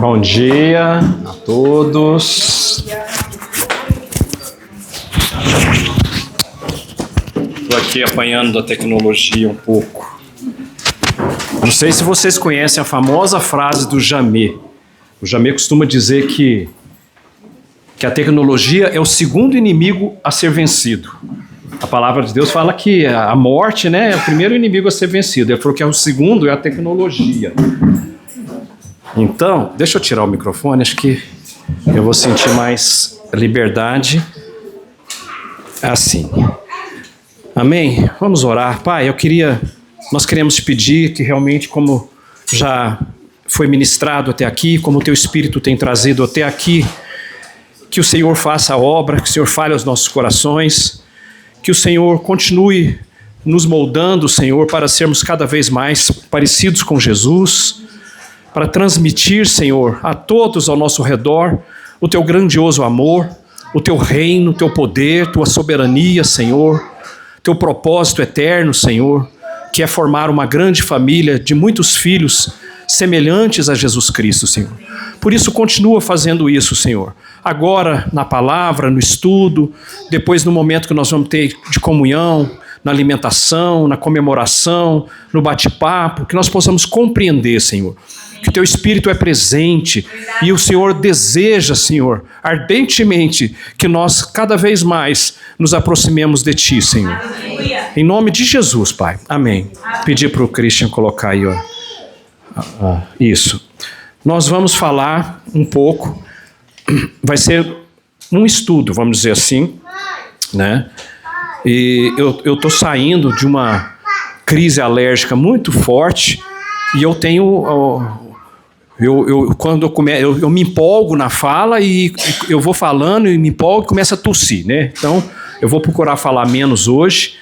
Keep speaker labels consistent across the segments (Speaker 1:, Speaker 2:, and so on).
Speaker 1: Bom dia a todos. Estou aqui apanhando da tecnologia um pouco. Não sei se vocês conhecem a famosa frase do Jamê. O Jamê costuma dizer que a tecnologia é o segundo inimigo a ser vencido. A palavra de Deus fala que a morte, né, é o primeiro inimigo a ser vencido. Ele falou que o segundo é a tecnologia. Então, deixa eu tirar o microfone, acho que eu vou sentir mais liberdade. Assim. Amém? Vamos orar. Pai, nós queremos te pedir que realmente, como já foi ministrado até aqui, como o teu Espírito tem trazido até aqui, que o Senhor faça a obra, que o Senhor fale aos nossos corações, que o Senhor continue nos moldando, Senhor, para sermos cada vez mais parecidos com Jesus, para transmitir, Senhor, a todos ao nosso redor o teu grandioso amor, o teu reino, o teu poder, tua soberania, Senhor, teu propósito eterno, Senhor, que é formar uma grande família de muitos filhos semelhantes a Jesus Cristo, Senhor. Por isso, continua fazendo isso, Senhor. Agora, na palavra, no estudo, depois no momento que nós vamos ter de comunhão, na alimentação, na comemoração, no bate-papo, que nós possamos compreender, Senhor, que o teu Espírito é presente e o Senhor deseja, Senhor, ardentemente, que nós cada vez mais nos aproximemos de ti, Senhor. Em nome de Jesus, Pai. Amém. Pedir para o Christian colocar aí, ó. Isso. Nós vamos falar um pouco, vai ser um estudo, vamos dizer assim, né? E eu estou saindo de uma crise alérgica muito forte e eu tenho... Quando eu me empolgo na fala e eu vou falando e me empolgo e começo a tossir, né? Então, eu vou procurar falar menos hoje,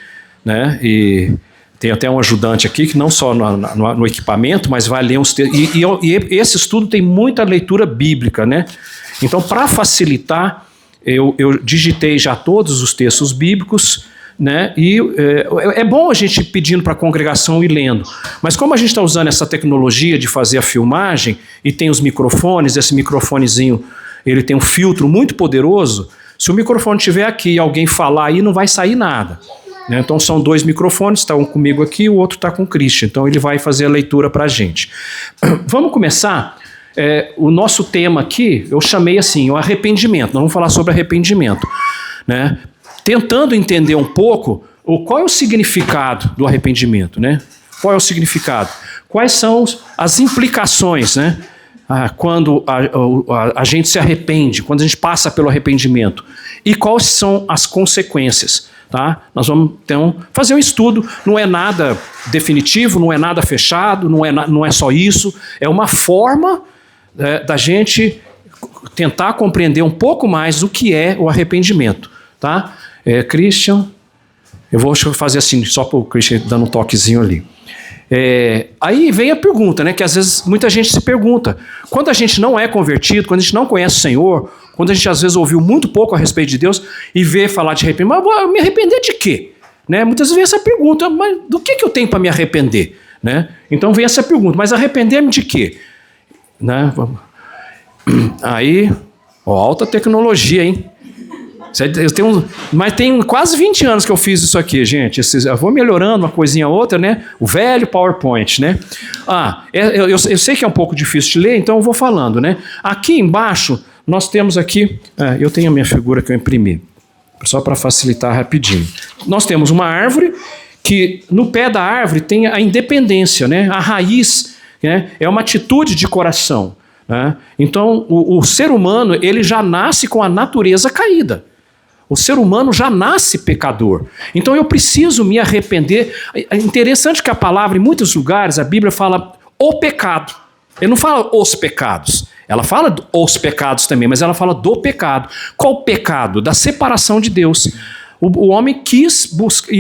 Speaker 1: né? E tem até um ajudante aqui que não só no equipamento, mas vai ler uns textos. E esse estudo tem muita leitura bíblica, né? Então, para facilitar, eu digitei já todos os textos bíblicos, né? E é bom a gente ir pedindo para a congregação e lendo, mas como a gente está usando essa tecnologia de fazer a filmagem e tem os microfones, esse microfonezinho ele tem um filtro muito poderoso, se o microfone estiver aqui e alguém falar aí não vai sair nada, né? Então são dois microfones, está um comigo aqui e o outro está com o Christian, então ele vai fazer a leitura para a gente. Vamos começar. O nosso tema aqui eu chamei assim, o arrependimento. Nós vamos falar sobre arrependimento, né? Tentando entender um pouco qual é o significado do arrependimento, né? Qual é o significado? Quais são as implicações, né? Quando a gente se arrepende, quando a gente passa pelo arrependimento. E quais são as consequências, tá? Nós vamos, então, fazer um estudo. Não é nada definitivo, não é nada fechado, não é só isso. É uma forma da gente tentar compreender um pouco mais o que é o arrependimento, tá? Christian, eu vou fazer assim, só para o Christian dando um toquezinho ali. Aí vem a pergunta, né? Que às vezes muita gente se pergunta, quando a gente não é convertido, quando a gente não conhece o Senhor, quando a gente às vezes ouviu muito pouco a respeito de Deus e vê falar de arrependimento, mas me arrepender de quê? Né? Muitas vezes vem essa pergunta, mas do que eu tenho para me arrepender? Né? Então vem essa pergunta, mas arrepender-me de quê? Né? Aí, alta tecnologia, hein? Mas tem quase 20 anos que eu fiz isso aqui, gente. Eu vou melhorando uma coisinha ou outra, né? O velho PowerPoint, né? Eu sei que é um pouco difícil de ler, então eu vou falando, né? Aqui embaixo, nós temos aqui... eu tenho a minha figura que eu imprimi, só para facilitar rapidinho. Nós temos uma árvore que no pé da árvore tem a independência, né? A raiz, né? É uma atitude de coração, né? Então, o ser humano, ele já nasce com a natureza caída. O ser humano já nasce pecador. Então eu preciso me arrepender. É interessante que a palavra, em muitos lugares, a Bíblia fala o pecado. Ele não fala os pecados. Ela fala os pecados também, mas ela fala do pecado. Qual o pecado? Da separação de Deus. O homem quis buscar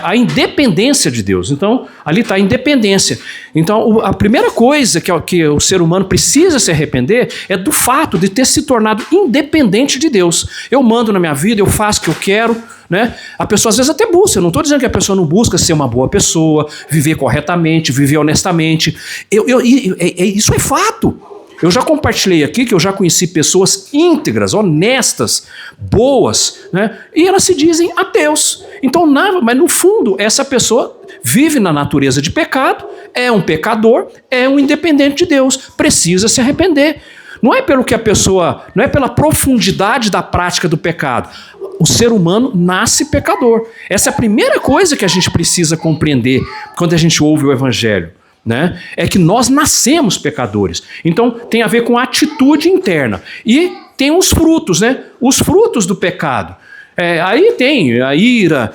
Speaker 1: a independência de Deus. Então, ali está a independência. Então, a primeira coisa que o ser humano precisa se arrepender é do fato de ter se tornado independente de Deus. Eu mando na minha vida, eu faço o que eu quero, né? A pessoa às vezes até busca. Eu não estou dizendo que a pessoa não busca ser uma boa pessoa, viver corretamente, viver honestamente. Isso é fato. Eu já compartilhei aqui que eu já conheci pessoas íntegras, honestas, boas, né? E elas se dizem ateus. Então, mas no fundo, essa pessoa vive na natureza de pecado, é um pecador, é um independente de Deus, precisa se arrepender. Não é pelo que a pessoa, não é pela profundidade da prática do pecado. O ser humano nasce pecador. Essa é a primeira coisa que a gente precisa compreender quando a gente ouve o Evangelho. Né? É que nós nascemos pecadores. Então tem a ver com a atitude interna. E tem os frutos, né? Os frutos do pecado. Aí tem a ira,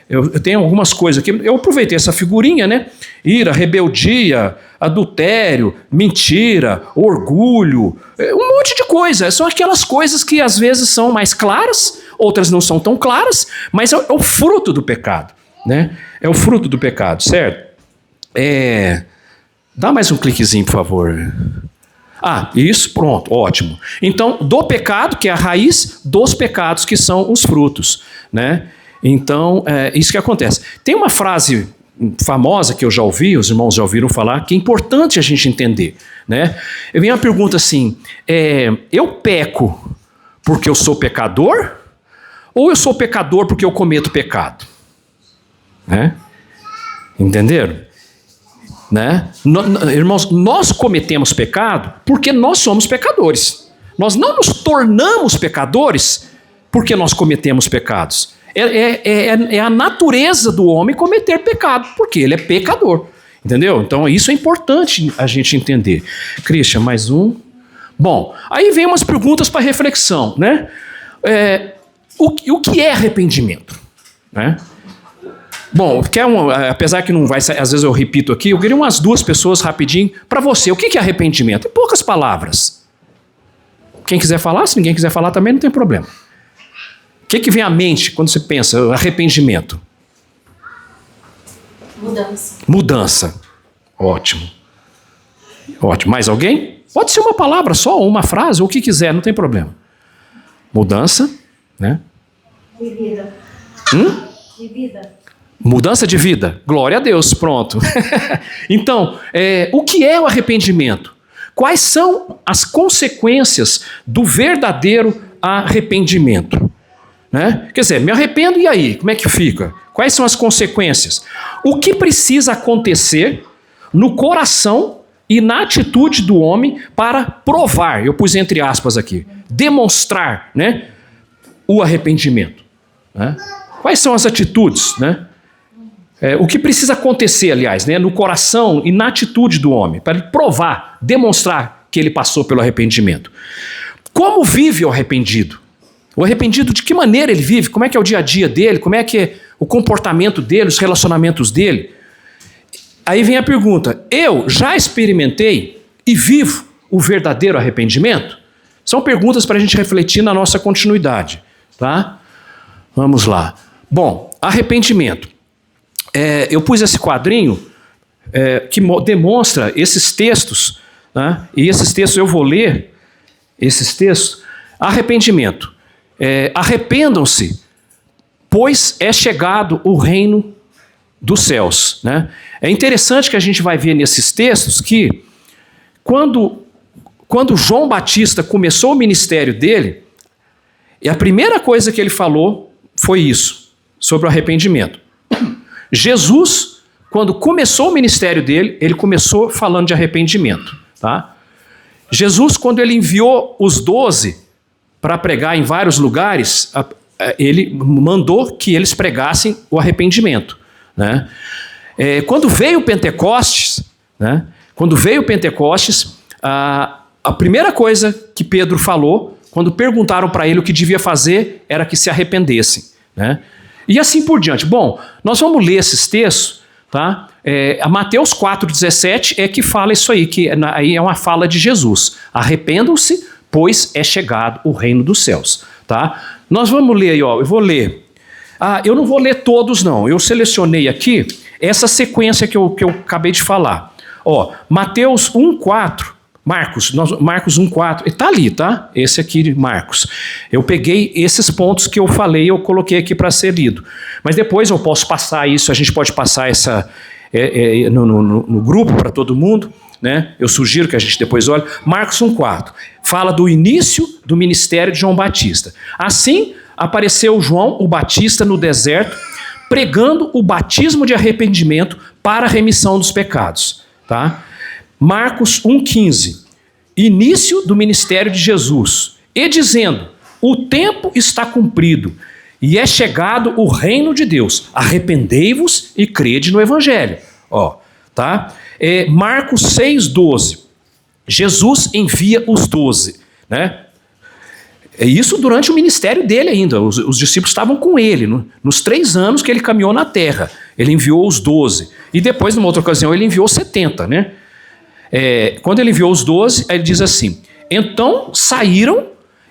Speaker 1: eu tenho algumas coisas aqui. Eu aproveitei essa figurinha, né? Ira, rebeldia, adultério, mentira, orgulho, um monte de coisa. São aquelas coisas que às vezes são mais claras, outras não são tão claras, mas é o fruto do pecado, né? É o fruto do pecado, certo? Dá mais um cliquezinho, por favor. Isso, pronto, ótimo. Então, do pecado, que é a raiz, dos pecados, que são os frutos, né? Então, isso que acontece. Tem uma frase famosa que eu já ouvi, os irmãos já ouviram falar, que é importante a gente entender, né? Vem uma pergunta assim, eu peco porque eu sou pecador? Ou eu sou pecador porque eu cometo pecado? Né? Entenderam? Né? Irmãos, nós cometemos pecado porque nós somos pecadores. Nós não nos tornamos pecadores porque nós cometemos pecados. É a natureza do homem cometer pecado, porque ele é pecador. Entendeu? Então isso é importante a gente entender. Christian, mais um. Bom, aí vem umas perguntas para reflexão, né? O que é arrependimento? Né? Bom, apesar que não vai, às vezes eu repito aqui, eu queria umas 2 pessoas rapidinho para você. O que é arrependimento? Em poucas palavras. Quem quiser falar, se ninguém quiser falar também não tem problema. O que vem à mente quando você pensa arrependimento? Mudança. Ótimo. Ótimo. Mais alguém? Pode ser uma palavra só, ou uma frase, ou o que quiser, não tem problema. Mudança, né?
Speaker 2: De vida. De vida.
Speaker 1: Mudança de vida. Glória a Deus, pronto. Então, o que é o arrependimento? Quais são as consequências do verdadeiro arrependimento? Né? Quer dizer, me arrependo e aí? Como é que fica? Quais são as consequências? O que precisa acontecer no coração e na atitude do homem para provar, eu pus entre aspas aqui, demonstrar, né, o arrependimento? Né? Quais são as atitudes, né? O que precisa acontecer, aliás, né, no coração e na atitude do homem, para ele provar, demonstrar que ele passou pelo arrependimento. Como vive o arrependido? O arrependido, de que maneira ele vive? Como é que é o dia a dia dele? Como é que é o comportamento dele, os relacionamentos dele? Aí vem a pergunta, eu já experimentei e vivo o verdadeiro arrependimento? São perguntas para a gente refletir na nossa continuidade, tá? Vamos lá. Bom, arrependimento. Eu pus esse quadrinho que demonstra esses textos, né? E esses textos eu vou ler, esses textos. Arrependimento. Arrependam-se, pois é chegado o reino dos céus. Né? É interessante que a gente vai ver nesses textos que quando João Batista começou o ministério dele, a primeira coisa que ele falou foi isso, sobre o arrependimento. Jesus, quando começou o ministério dele, ele começou falando de arrependimento. Tá? Jesus, quando ele enviou os 12 para pregar em vários lugares, ele mandou que eles pregassem o arrependimento. Né? Quando veio Pentecostes, né? A primeira coisa que Pedro falou, quando perguntaram para ele o que devia fazer, era que se arrependessem. Né? E assim por diante. Bom, nós vamos ler esses textos, tá? A Mateus 4,17 é que fala isso aí, que aí é uma fala de Jesus. Arrependam-se, pois é chegado o reino dos céus. Tá? Nós vamos ler aí, ó, eu vou ler. Eu não vou ler todos não, eu selecionei aqui essa sequência que eu acabei de falar. Ó, Mateus 1,4, Marcos 1,4, está ali, tá? Esse aqui de Marcos. Eu peguei esses pontos que eu falei, eu coloquei aqui para ser lido. Mas depois eu posso passar isso, a gente pode passar essa no grupo para todo mundo, né? Eu sugiro que a gente depois olhe. Marcos 1,4 fala do início do ministério de João Batista. Assim, apareceu João o Batista no deserto, pregando o batismo de arrependimento para a remissão dos pecados. Tá? Marcos 1,15, início do ministério de Jesus, e dizendo, o tempo está cumprido, e é chegado o reino de Deus, arrependei-vos e crede no evangelho. Ó, tá? Marcos 6,12, Jesus envia os 12, né? Isso durante o ministério dele ainda, os discípulos estavam com ele, nos 3 anos que ele caminhou na terra, ele enviou os 12, e depois numa outra ocasião ele enviou 70, né? Quando ele enviou os 12, ele diz assim, então saíram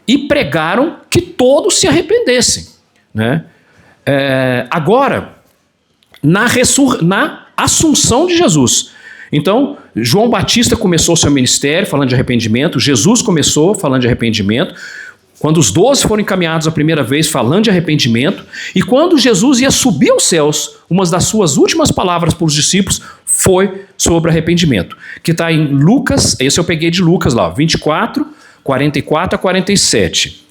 Speaker 1: e pregaram que todos se arrependessem, né? Agora, na assunção de Jesus, então João Batista começou seu ministério falando de arrependimento, Jesus começou falando de arrependimento, quando os 12 foram encaminhados a primeira vez falando de arrependimento, e quando Jesus ia subir aos céus, uma das suas últimas palavras para os discípulos foi sobre arrependimento, que está em Lucas, esse eu peguei de Lucas lá, 24, 44 a 47.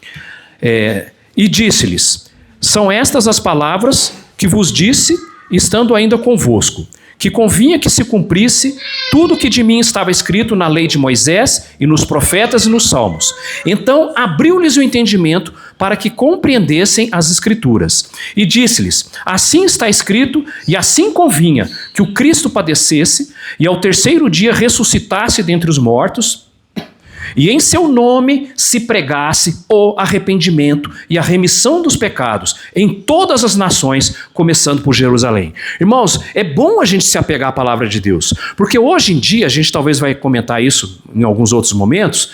Speaker 1: E disse-lhes, são estas as palavras que vos disse, estando ainda convosco, que convinha que se cumprisse tudo o que de mim estava escrito na lei de Moisés e nos profetas e nos salmos. Então abriu-lhes o entendimento para que compreendessem as escrituras. E disse-lhes, assim está escrito e assim convinha que o Cristo padecesse e ao 3º dia ressuscitasse dentre os mortos, e em seu nome se pregasse o arrependimento e a remissão dos pecados em todas as nações, começando por Jerusalém. Irmãos, é bom a gente se apegar à palavra de Deus, porque hoje em dia, a gente talvez vai comentar isso em alguns outros momentos,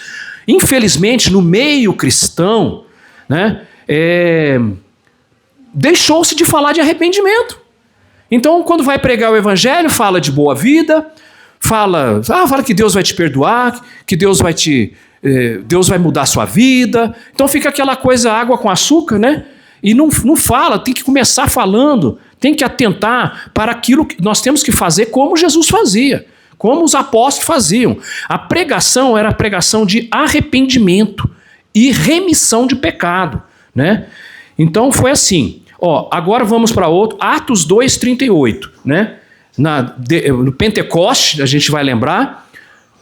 Speaker 1: infelizmente no meio cristão, né, deixou-se de falar de arrependimento. Então quando vai pregar o evangelho, fala de boa vida, fala que Deus vai te perdoar, que Deus vai mudar a sua vida. Então fica aquela coisa água com açúcar, né? E não fala, tem que começar falando, tem que atentar para aquilo que nós temos que fazer como Jesus fazia, como os apóstolos faziam. A pregação era a pregação de arrependimento e remissão de pecado, né? Então foi assim. Agora vamos para outro, Atos 2:38, né? No Pentecoste, a gente vai lembrar,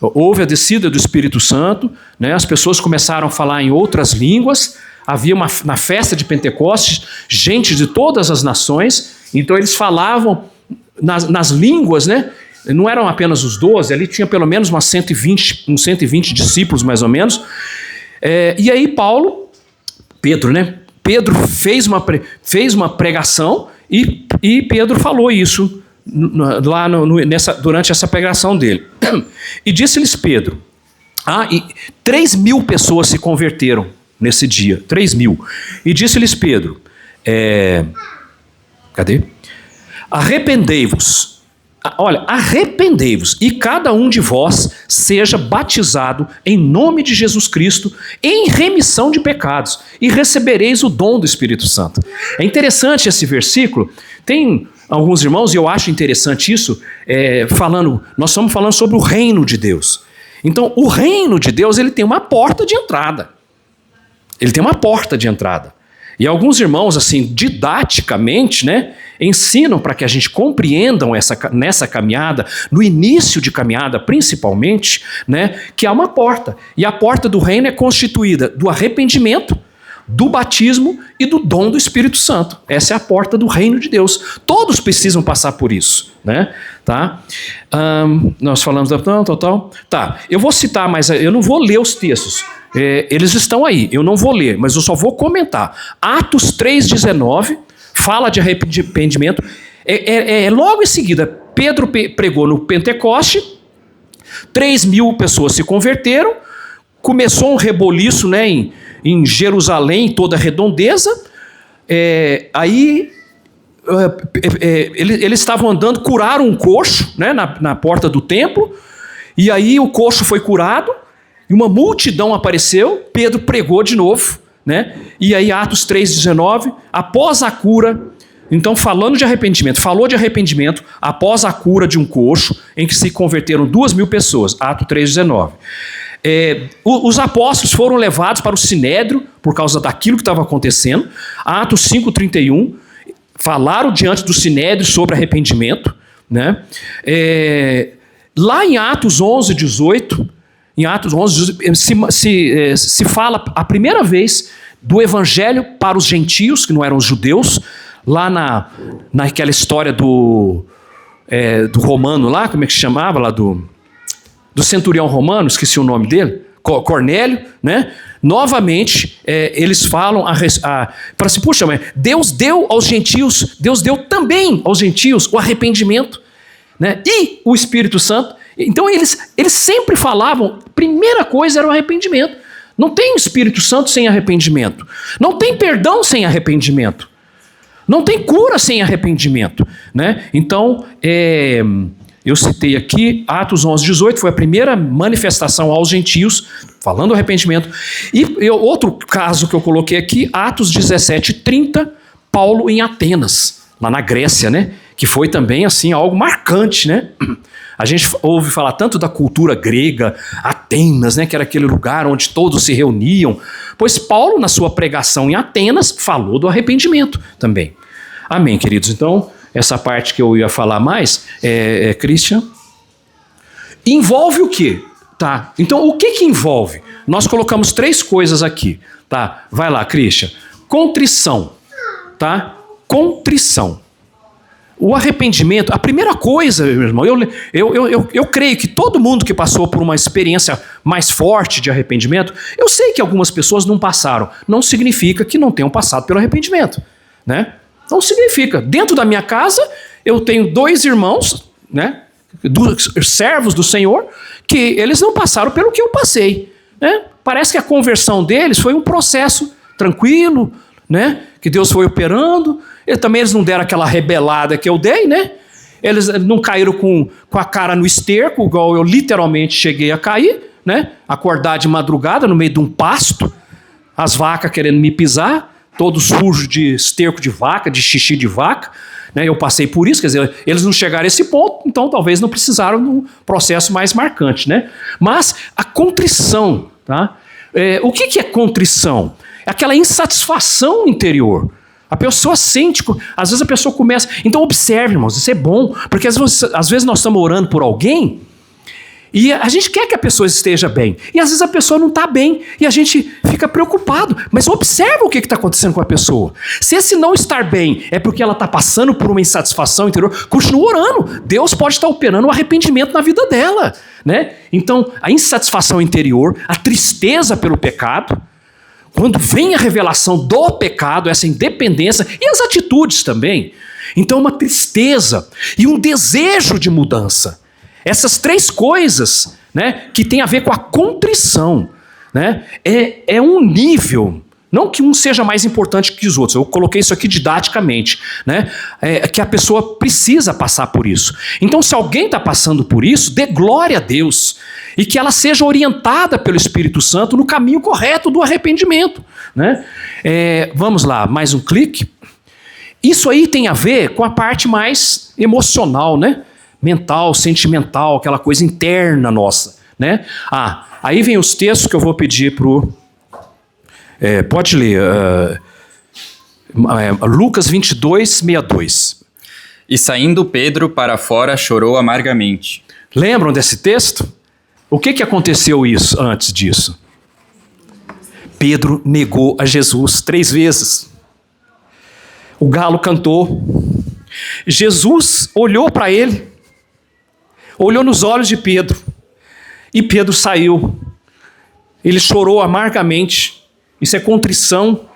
Speaker 1: houve a descida do Espírito Santo, né? As pessoas começaram a falar em outras línguas, havia na festa de Pentecostes gente de todas as nações, então eles falavam nas línguas, né? Não eram apenas os 12, ali tinha pelo menos uns 120 discípulos mais ou menos, e aí Pedro, né? Pedro fez uma pregação e Pedro falou isso lá durante essa pregação dele. E disse-lhes Pedro, 3.000 pessoas se converteram nesse dia, 3.000. E disse-lhes Pedro, arrependei-vos, arrependei-vos e cada um de vós seja batizado em nome de Jesus Cristo em remissão de pecados e recebereis o dom do Espírito Santo. É interessante esse versículo, tem alguns irmãos, e eu acho interessante isso, nós estamos falando sobre o reino de Deus. Então, o reino de Deus, ele tem uma porta de entrada. Ele tem uma porta de entrada. E alguns irmãos, assim, didaticamente, né, ensinam para que a gente compreendam nessa caminhada, no início de caminhada, principalmente, né, que há uma porta. E a porta do reino é constituída do arrependimento, do batismo e do dom do Espírito Santo. Essa é a porta do reino de Deus. Todos precisam passar por isso, né? Tá? Nós falamos da tal. Tá, eu vou citar, mas eu não vou ler os textos. Eles estão aí, eu não vou ler, mas eu só vou comentar. Atos 3,19 fala de arrependimento. Logo em seguida, Pedro pregou no Pentecoste, 3.000 pessoas se converteram, começou um reboliço, né, em Jerusalém, toda a redondeza, eles estavam andando, curaram um coxo, né, na porta do templo, e aí o coxo foi curado, e uma multidão apareceu, Pedro pregou de novo, né, e aí Atos 3,19, após a cura, Então, falando de arrependimento, falou de arrependimento após a cura de um coxo, em que se converteram 2.000 pessoas, Atos 3,19. Os apóstolos foram levados para o Sinédrio por causa daquilo que estava acontecendo, Atos 5,31, falaram diante do Sinédrio sobre arrependimento, né? Lá em Atos 11,18, se fala a primeira vez do evangelho para os gentios, que não eram os judeus, lá naquela história do romano lá, como é que se chamava lá, do centurião romano, esqueci o nome dele, Cornélio, né? Novamente, eles falam para assim, puxa, mas Deus deu aos gentios, Deus deu também aos gentios o arrependimento, né? E o Espírito Santo. Então eles sempre falavam, primeira coisa era o arrependimento. Não tem Espírito Santo sem arrependimento. Não tem perdão sem arrependimento. Não tem cura sem arrependimento, né? Então, eu citei aqui, Atos 11,18, foi a primeira manifestação aos gentios, falando do arrependimento. E outro caso que eu coloquei aqui, Atos 17,30, Paulo em Atenas, lá na Grécia, né? Que foi também, assim, algo marcante, né? A gente ouve falar tanto da cultura grega, Atenas, né? Que era aquele lugar onde todos se reuniam. Pois Paulo, na sua pregação em Atenas, falou do arrependimento também. Amém, queridos? Então, essa parte que eu ia falar mais, Christian, envolve o quê? Tá. Então, o que envolve? Nós colocamos 3 coisas aqui, tá? Vai lá, Christian. Contrição, tá? Contrição. O arrependimento, a primeira coisa, meu irmão, eu creio que todo mundo que passou por uma experiência mais forte de arrependimento, eu sei que algumas pessoas não passaram, não significa que não tenham passado pelo arrependimento, né? Não significa. Dentro da minha casa, eu tenho 2 irmãos, né, servos do Senhor, que eles não passaram pelo que eu passei, né? Parece que a conversão deles foi um processo tranquilo, né, que Deus foi operando. Eles não deram aquela rebelada que eu dei, né? Eles não caíram com a cara no esterco, igual eu literalmente cheguei a cair, né? Acordar de madrugada no meio de um pasto, as vacas querendo me pisar, todo sujo de esterco de vaca, de xixi de vaca, né? Eu passei por isso, quer dizer, eles não chegaram a esse ponto, então talvez não precisaram de um processo mais marcante, né? Mas a contrição, tá? O que é contrição? É aquela insatisfação interior. A pessoa sente, às vezes a pessoa começa... Então observe, irmãos, isso é bom, porque às vezes nós estamos orando por alguém e a gente quer que a pessoa esteja bem, e às vezes a pessoa não está bem, e a gente fica preocupado, mas observa o que está acontecendo com a pessoa. Se esse não estar bem é porque ela está passando por uma insatisfação interior, continua orando. Deus pode estar operando um arrependimento na vida dela, né? Então, a insatisfação interior, a tristeza pelo pecado, quando vem a revelação do pecado, essa independência e as atitudes também, então uma tristeza e um desejo de mudança. Essas 3 coisas, né, que tem a ver com a contrição, né, é um nível, não que um seja mais importante que os outros, eu coloquei isso aqui didaticamente, né, que a pessoa precisa passar por isso. Então, se alguém está passando por isso, dê glória a Deus, e que ela seja orientada pelo Espírito Santo no caminho correto do arrependimento, né? Vamos lá, mais um clique. Isso aí tem a ver com a parte mais emocional, né? Mental, sentimental, aquela coisa interna nossa, né? Aí vem os textos que eu vou pedir pode ler, Lucas 22:62.
Speaker 3: E saindo Pedro para fora, chorou amargamente.
Speaker 1: Lembram desse texto? O que aconteceu antes disso? Pedro negou a Jesus 3 vezes. O galo cantou. Jesus olhou para ele, olhou nos olhos de Pedro, e Pedro saiu. Ele chorou amargamente. Isso é contrição.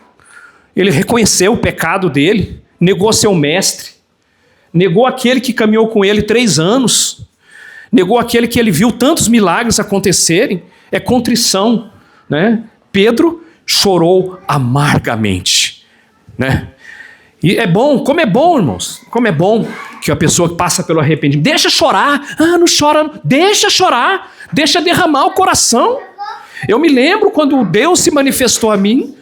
Speaker 1: Ele reconheceu o pecado dele, negou seu mestre, negou aquele que caminhou com ele 3 anos, negou aquele que ele viu tantos milagres acontecerem. É contrição, né? Pedro chorou amargamente, né? E é bom, como é bom, irmãos, como é bom que a pessoa que passa pelo arrependimento, deixa chorar, não chora, deixa chorar, deixa derramar o coração. Eu me lembro quando Deus se manifestou a mim,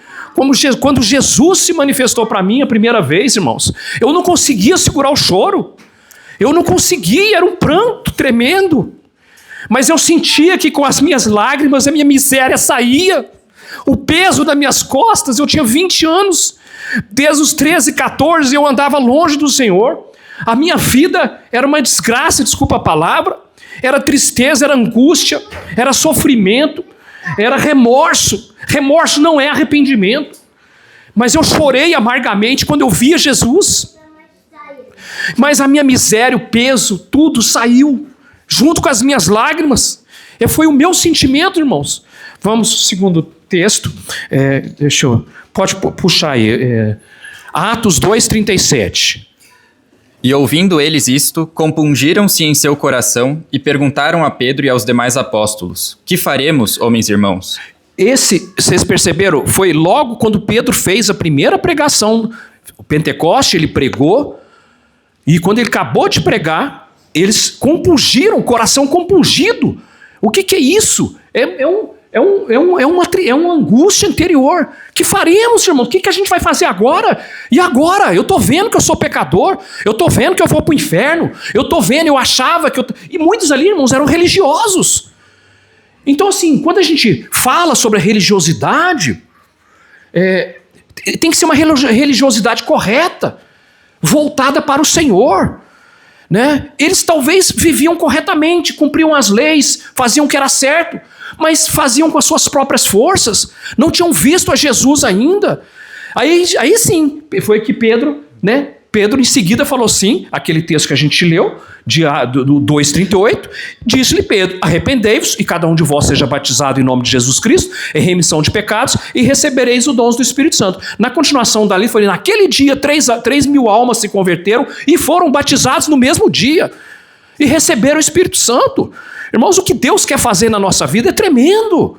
Speaker 1: quando Jesus se manifestou para mim a primeira vez, irmãos, eu não conseguia segurar o choro. Eu não conseguia, era um pranto tremendo. Mas eu sentia que com as minhas lágrimas a minha miséria saía. O peso das minhas costas, eu tinha 20 anos. Desde os 13, 14 eu andava longe do Senhor. A minha vida era uma desgraça, desculpa a palavra. Era tristeza, era angústia, era sofrimento, era remorso. Remorso não é arrependimento. Mas eu chorei amargamente quando eu via Jesus. Mas a minha miséria, o peso, tudo saiu junto com as minhas lágrimas. Foi o meu sentimento, irmãos. Vamos, segundo texto. Pode puxar aí. Atos 2:37.
Speaker 3: E ouvindo eles isto, compungiram-se em seu coração e perguntaram a Pedro e aos demais apóstolos: que faremos, homens e irmãos?
Speaker 1: Vocês perceberam? Foi logo quando Pedro fez a primeira pregação. O Pentecoste, ele pregou. E quando ele acabou de pregar, eles compungiram, coração compungido. O que é isso? É uma angústia interior. Que faremos, irmão? O que a gente vai fazer agora? E agora? Eu estou vendo que eu sou pecador. Eu estou vendo que eu vou para o inferno. Eu estou vendo, eu achava que eu... E muitos ali, irmãos, eram religiosos. Então, assim, quando a gente fala sobre a religiosidade, tem que ser uma religiosidade correta, voltada para o Senhor, né? Eles talvez viviam corretamente, cumpriam as leis, faziam o que era certo, mas faziam com as suas próprias forças, não tinham visto a Jesus ainda. Aí sim, foi que Pedro, né? Pedro em seguida falou sim, aquele texto que a gente leu, do 2:38, disse-lhe Pedro: arrependei-vos e cada um de vós seja batizado em nome de Jesus Cristo, em remissão de pecados, e recebereis o dom do Espírito Santo. Na continuação dali, foi naquele dia 3.000 almas se converteram e foram batizados no mesmo dia, e receberam o Espírito Santo. Irmãos, o que Deus quer fazer na nossa vida é tremendo.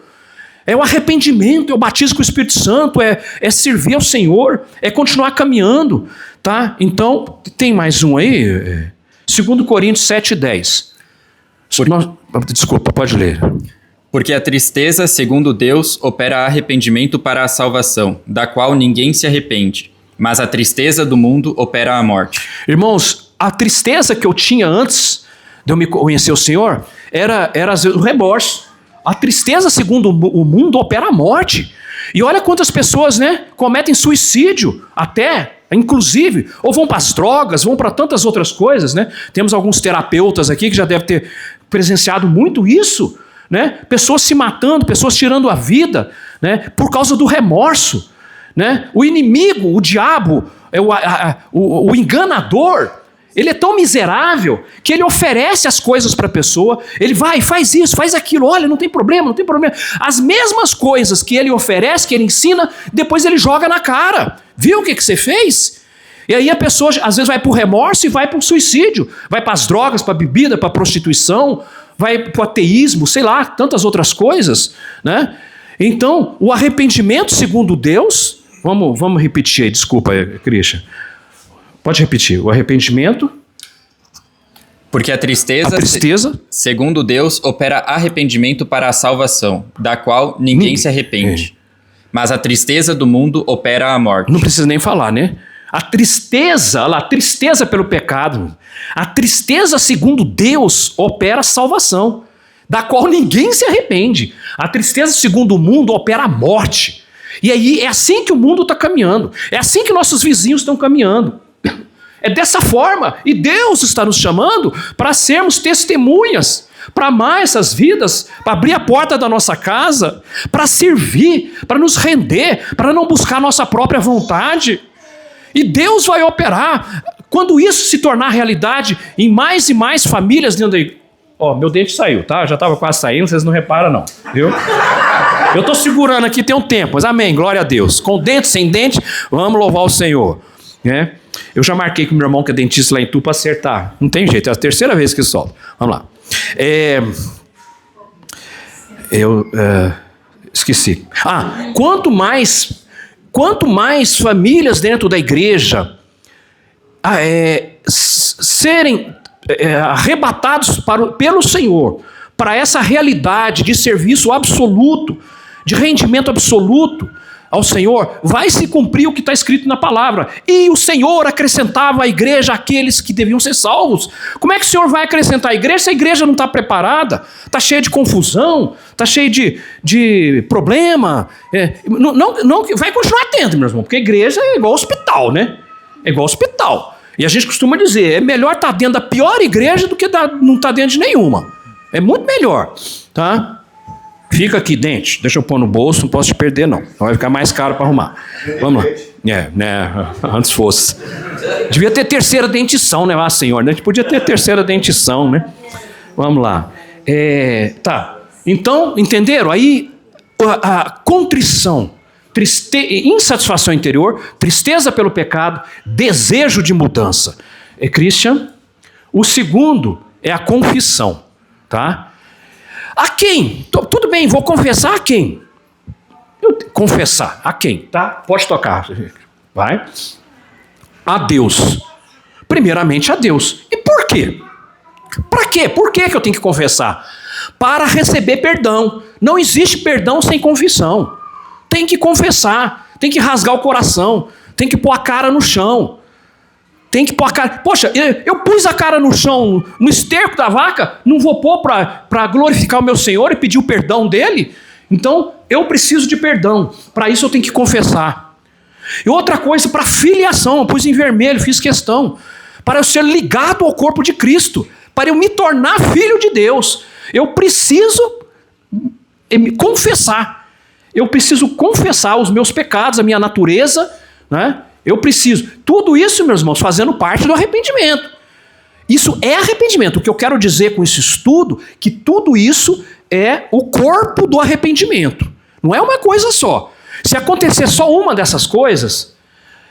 Speaker 1: É o arrependimento, é o batismo com o Espírito Santo, é servir ao Senhor, é continuar caminhando, tá? Então, tem mais um aí, 2 Coríntios 7:10. Desculpa, pode ler.
Speaker 3: Porque a tristeza, segundo Deus, opera arrependimento para a salvação, da qual ninguém se arrepende. Mas a tristeza do mundo opera a morte.
Speaker 1: Irmãos, a tristeza que eu tinha antes de eu me conhecer o Senhor era o remorso. A tristeza, segundo o mundo, opera a morte. E olha quantas pessoas, né, cometem suicídio, inclusive, ou vão para as drogas, vão para tantas outras coisas, né? Temos alguns terapeutas aqui que já devem ter presenciado muito isso, né? Pessoas se matando, pessoas tirando a vida, né, por causa do remorso, né? O inimigo, o diabo, o enganador, ele é tão miserável que ele oferece as coisas para a pessoa. Ele vai, faz isso, faz aquilo. Olha, não tem problema, não tem problema. As mesmas coisas que ele oferece, que ele ensina, depois ele joga na cara. Viu o que você fez? E aí a pessoa, às vezes, vai para o remorso e vai para o suicídio. Vai para as drogas, para a bebida, para a prostituição, vai para o ateísmo, sei lá, tantas outras coisas, né? Então, o arrependimento, segundo Deus... Vamos repetir aí, desculpa, Christian. Pode repetir. O arrependimento.
Speaker 3: Porque a tristeza, segundo Deus, opera arrependimento para a salvação, da qual ninguém se arrepende. Mas a tristeza do mundo opera a morte.
Speaker 1: Não precisa nem falar, né? A tristeza pelo pecado. A tristeza, segundo Deus, opera a salvação, da qual ninguém se arrepende. A tristeza, segundo o mundo, opera a morte. E aí é assim que o mundo está caminhando. É assim que nossos vizinhos estão caminhando. É dessa forma, e Deus está nos chamando para sermos testemunhas, para amar essas vidas, para abrir a porta da nossa casa, para servir, para nos render, para não buscar nossa própria vontade. E Deus vai operar. Quando isso se tornar realidade em mais e mais famílias dentro da... meu dente saiu, tá? Já estava quase saindo, vocês não reparam não, viu? Eu estou segurando aqui tem um tempo, mas amém, glória a Deus. Com dente, sem dente, vamos louvar o Senhor, né? Eu já marquei com o meu irmão que é dentista lá em Tu para acertar. Não tem jeito, é a terceira vez que solto. Vamos lá. Esqueci. Quanto mais famílias dentro da igreja serem arrebatados pelo Senhor para essa realidade de serviço absoluto, de rendimento absoluto, ao Senhor, vai se cumprir o que está escrito na palavra. E o Senhor acrescentava à igreja aqueles que deviam ser salvos. Como é que o Senhor vai acrescentar a igreja se a igreja não está preparada? Está cheia de confusão, está cheia de problema. Não, vai continuar tendo, meu irmão, porque a igreja é igual hospital, né? É igual hospital. E a gente costuma dizer, é melhor estar dentro da pior igreja do que não estar dentro de nenhuma. É muito melhor, tá? Fica aqui, dente. Deixa eu pôr no bolso, não posso te perder, não. Vai ficar mais caro para arrumar. Vamos lá. Antes fosse. Devia ter terceira dentição, né? Ah, senhor, a gente podia ter terceira dentição, né? Vamos lá. Tá. Então, entenderam? Aí, a contrição, insatisfação interior, tristeza pelo pecado, desejo de mudança. Christian. O segundo é a confissão, tá? A quem? Tudo bem, vou confessar a quem? Confessar a quem, tá? Pode tocar. Vai. A Deus. Primeiramente a Deus. E por quê? Para quê? Por que eu tenho que confessar? Para receber perdão. Não existe perdão sem confissão. Tem que confessar, tem que rasgar o coração, tem que pôr a cara no chão. Tem que pôr a cara... Poxa, eu pus a cara no chão, no esterco da vaca, não vou pôr para glorificar o meu Senhor e pedir o perdão dele? Então, eu preciso de perdão. Para isso eu tenho que confessar. E outra coisa, para filiação, eu pus em vermelho, fiz questão. Para eu ser ligado ao corpo de Cristo. Para eu me tornar filho de Deus. Eu preciso confessar. Eu preciso confessar os meus pecados, a minha natureza, né? Eu preciso. Tudo isso, meus irmãos, fazendo parte do arrependimento. Isso é arrependimento. O que eu quero dizer com esse estudo, que tudo isso é o corpo do arrependimento. Não é uma coisa só. Se acontecer só uma dessas coisas,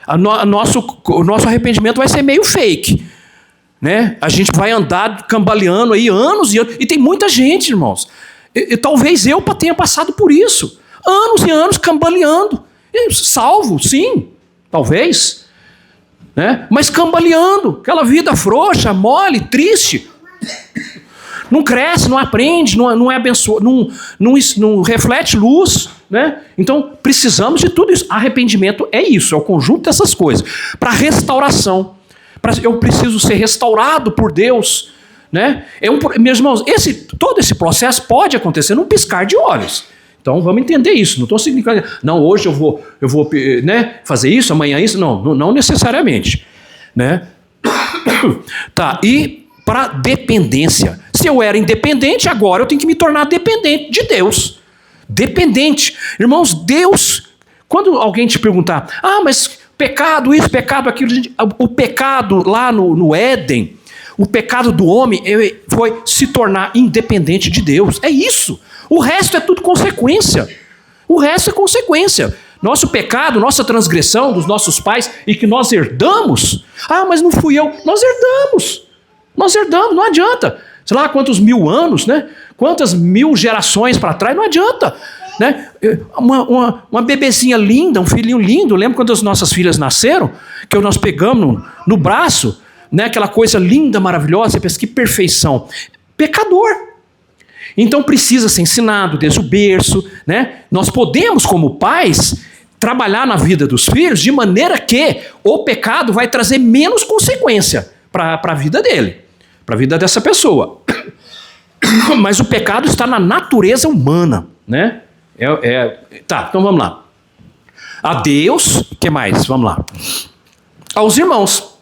Speaker 1: o nosso arrependimento vai ser meio fake. Né? A gente vai andar cambaleando aí anos e anos. E tem muita gente, irmãos. Talvez eu tenha passado por isso. Anos e anos cambaleando. Salvo, sim. Talvez, né? Mas cambaleando, aquela vida frouxa, mole, triste, não cresce, não aprende, não é abençoado, não reflete luz, né? Então precisamos de tudo isso. Arrependimento é isso, é o conjunto dessas coisas. Para restauração, eu preciso ser restaurado por Deus, né? Meus irmãos, todo esse processo pode acontecer num piscar de olhos. Então vamos entender isso. Não estou significando, não, hoje eu vou né, fazer isso, amanhã isso. Não necessariamente. Né? Tá, e para dependência. Se eu era independente, agora eu tenho que me tornar dependente de Deus. Dependente. Irmãos, Deus, quando alguém te perguntar, mas pecado isso, pecado aquilo, o pecado lá no Éden, o pecado do homem foi se tornar independente de Deus. É isso. O resto é tudo consequência. O resto é consequência. Nosso pecado, nossa transgressão dos nossos pais e que nós herdamos. Mas não fui eu. Nós herdamos, não adianta. Sei lá quantos 1000 anos, né? Quantas 1000 gerações para trás, não adianta. Né? Uma bebezinha linda, um filhinho lindo. Lembra quando as nossas filhas nasceram? Que nós pegamos no braço, né? Aquela coisa linda, maravilhosa. Você pensa, que perfeição. Pecador. Então precisa ser ensinado desde o berço, né? Nós podemos, como pais, trabalhar na vida dos filhos de maneira que o pecado vai trazer menos consequência para a vida dele, para a vida dessa pessoa. Mas o pecado está na natureza humana, né? Tá, então vamos lá. A Deus, o que mais? Vamos lá. Aos irmãos.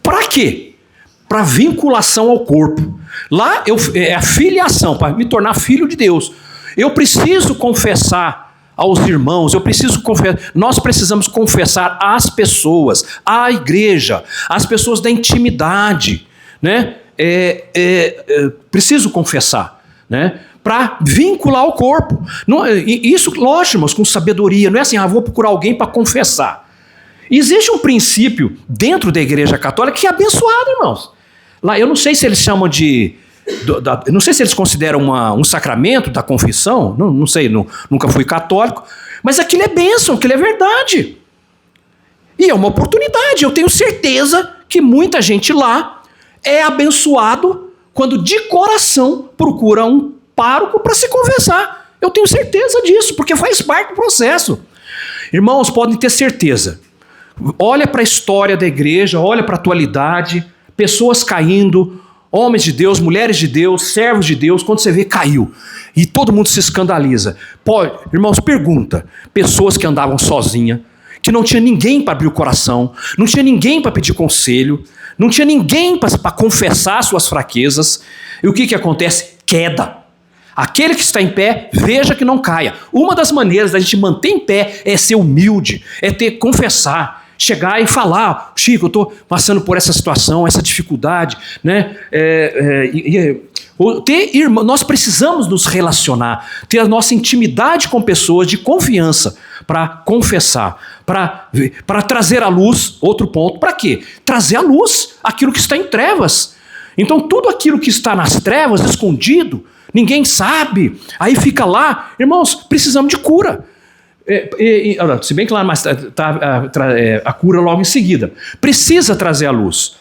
Speaker 1: Para quê? Para vinculação ao corpo. Lá é a filiação, para me tornar filho de Deus. Eu preciso confessar aos irmãos, nós precisamos confessar às pessoas, à igreja, às pessoas da intimidade, né? Preciso confessar, né? Para vincular ao corpo. Isso, lógico, irmãos, com sabedoria. Não é assim, vou procurar alguém para confessar. Existe um princípio dentro da Igreja Católica que é abençoado, irmãos. Lá, eu não sei se eles chamam não sei se eles consideram um sacramento da confissão, não sei, nunca fui católico, mas aquilo é bênção, aquilo é verdade. E é uma oportunidade, eu tenho certeza que muita gente lá é abençoado quando de coração procura um pároco para se confessar. Eu tenho certeza disso, porque faz parte do processo. Irmãos, podem ter certeza. Olha para a história da igreja, olha para a atualidade, pessoas caindo, homens de Deus, mulheres de Deus, servos de Deus, quando você vê, caiu. E todo mundo se escandaliza. Irmãos, pergunta, pessoas que andavam sozinhas, que não tinha ninguém para abrir o coração, não tinha ninguém para pedir conselho, não tinha ninguém para confessar suas fraquezas. E o que acontece? Queda. Aquele que está em pé, veja que não caia. Uma das maneiras da gente manter em pé é ser humilde, é confessar, chegar e falar: Chico, eu estou passando por essa situação, essa dificuldade, né? Nós precisamos nos relacionar, ter a nossa intimidade com pessoas de confiança para confessar, para trazer à luz. Outro ponto, para quê? Trazer à luz aquilo que está em trevas. Então tudo aquilo que está nas trevas, escondido, ninguém sabe, aí fica lá. Irmãos, precisamos de cura. Se bem que lá mas a cura logo em seguida. Precisa trazer a luz.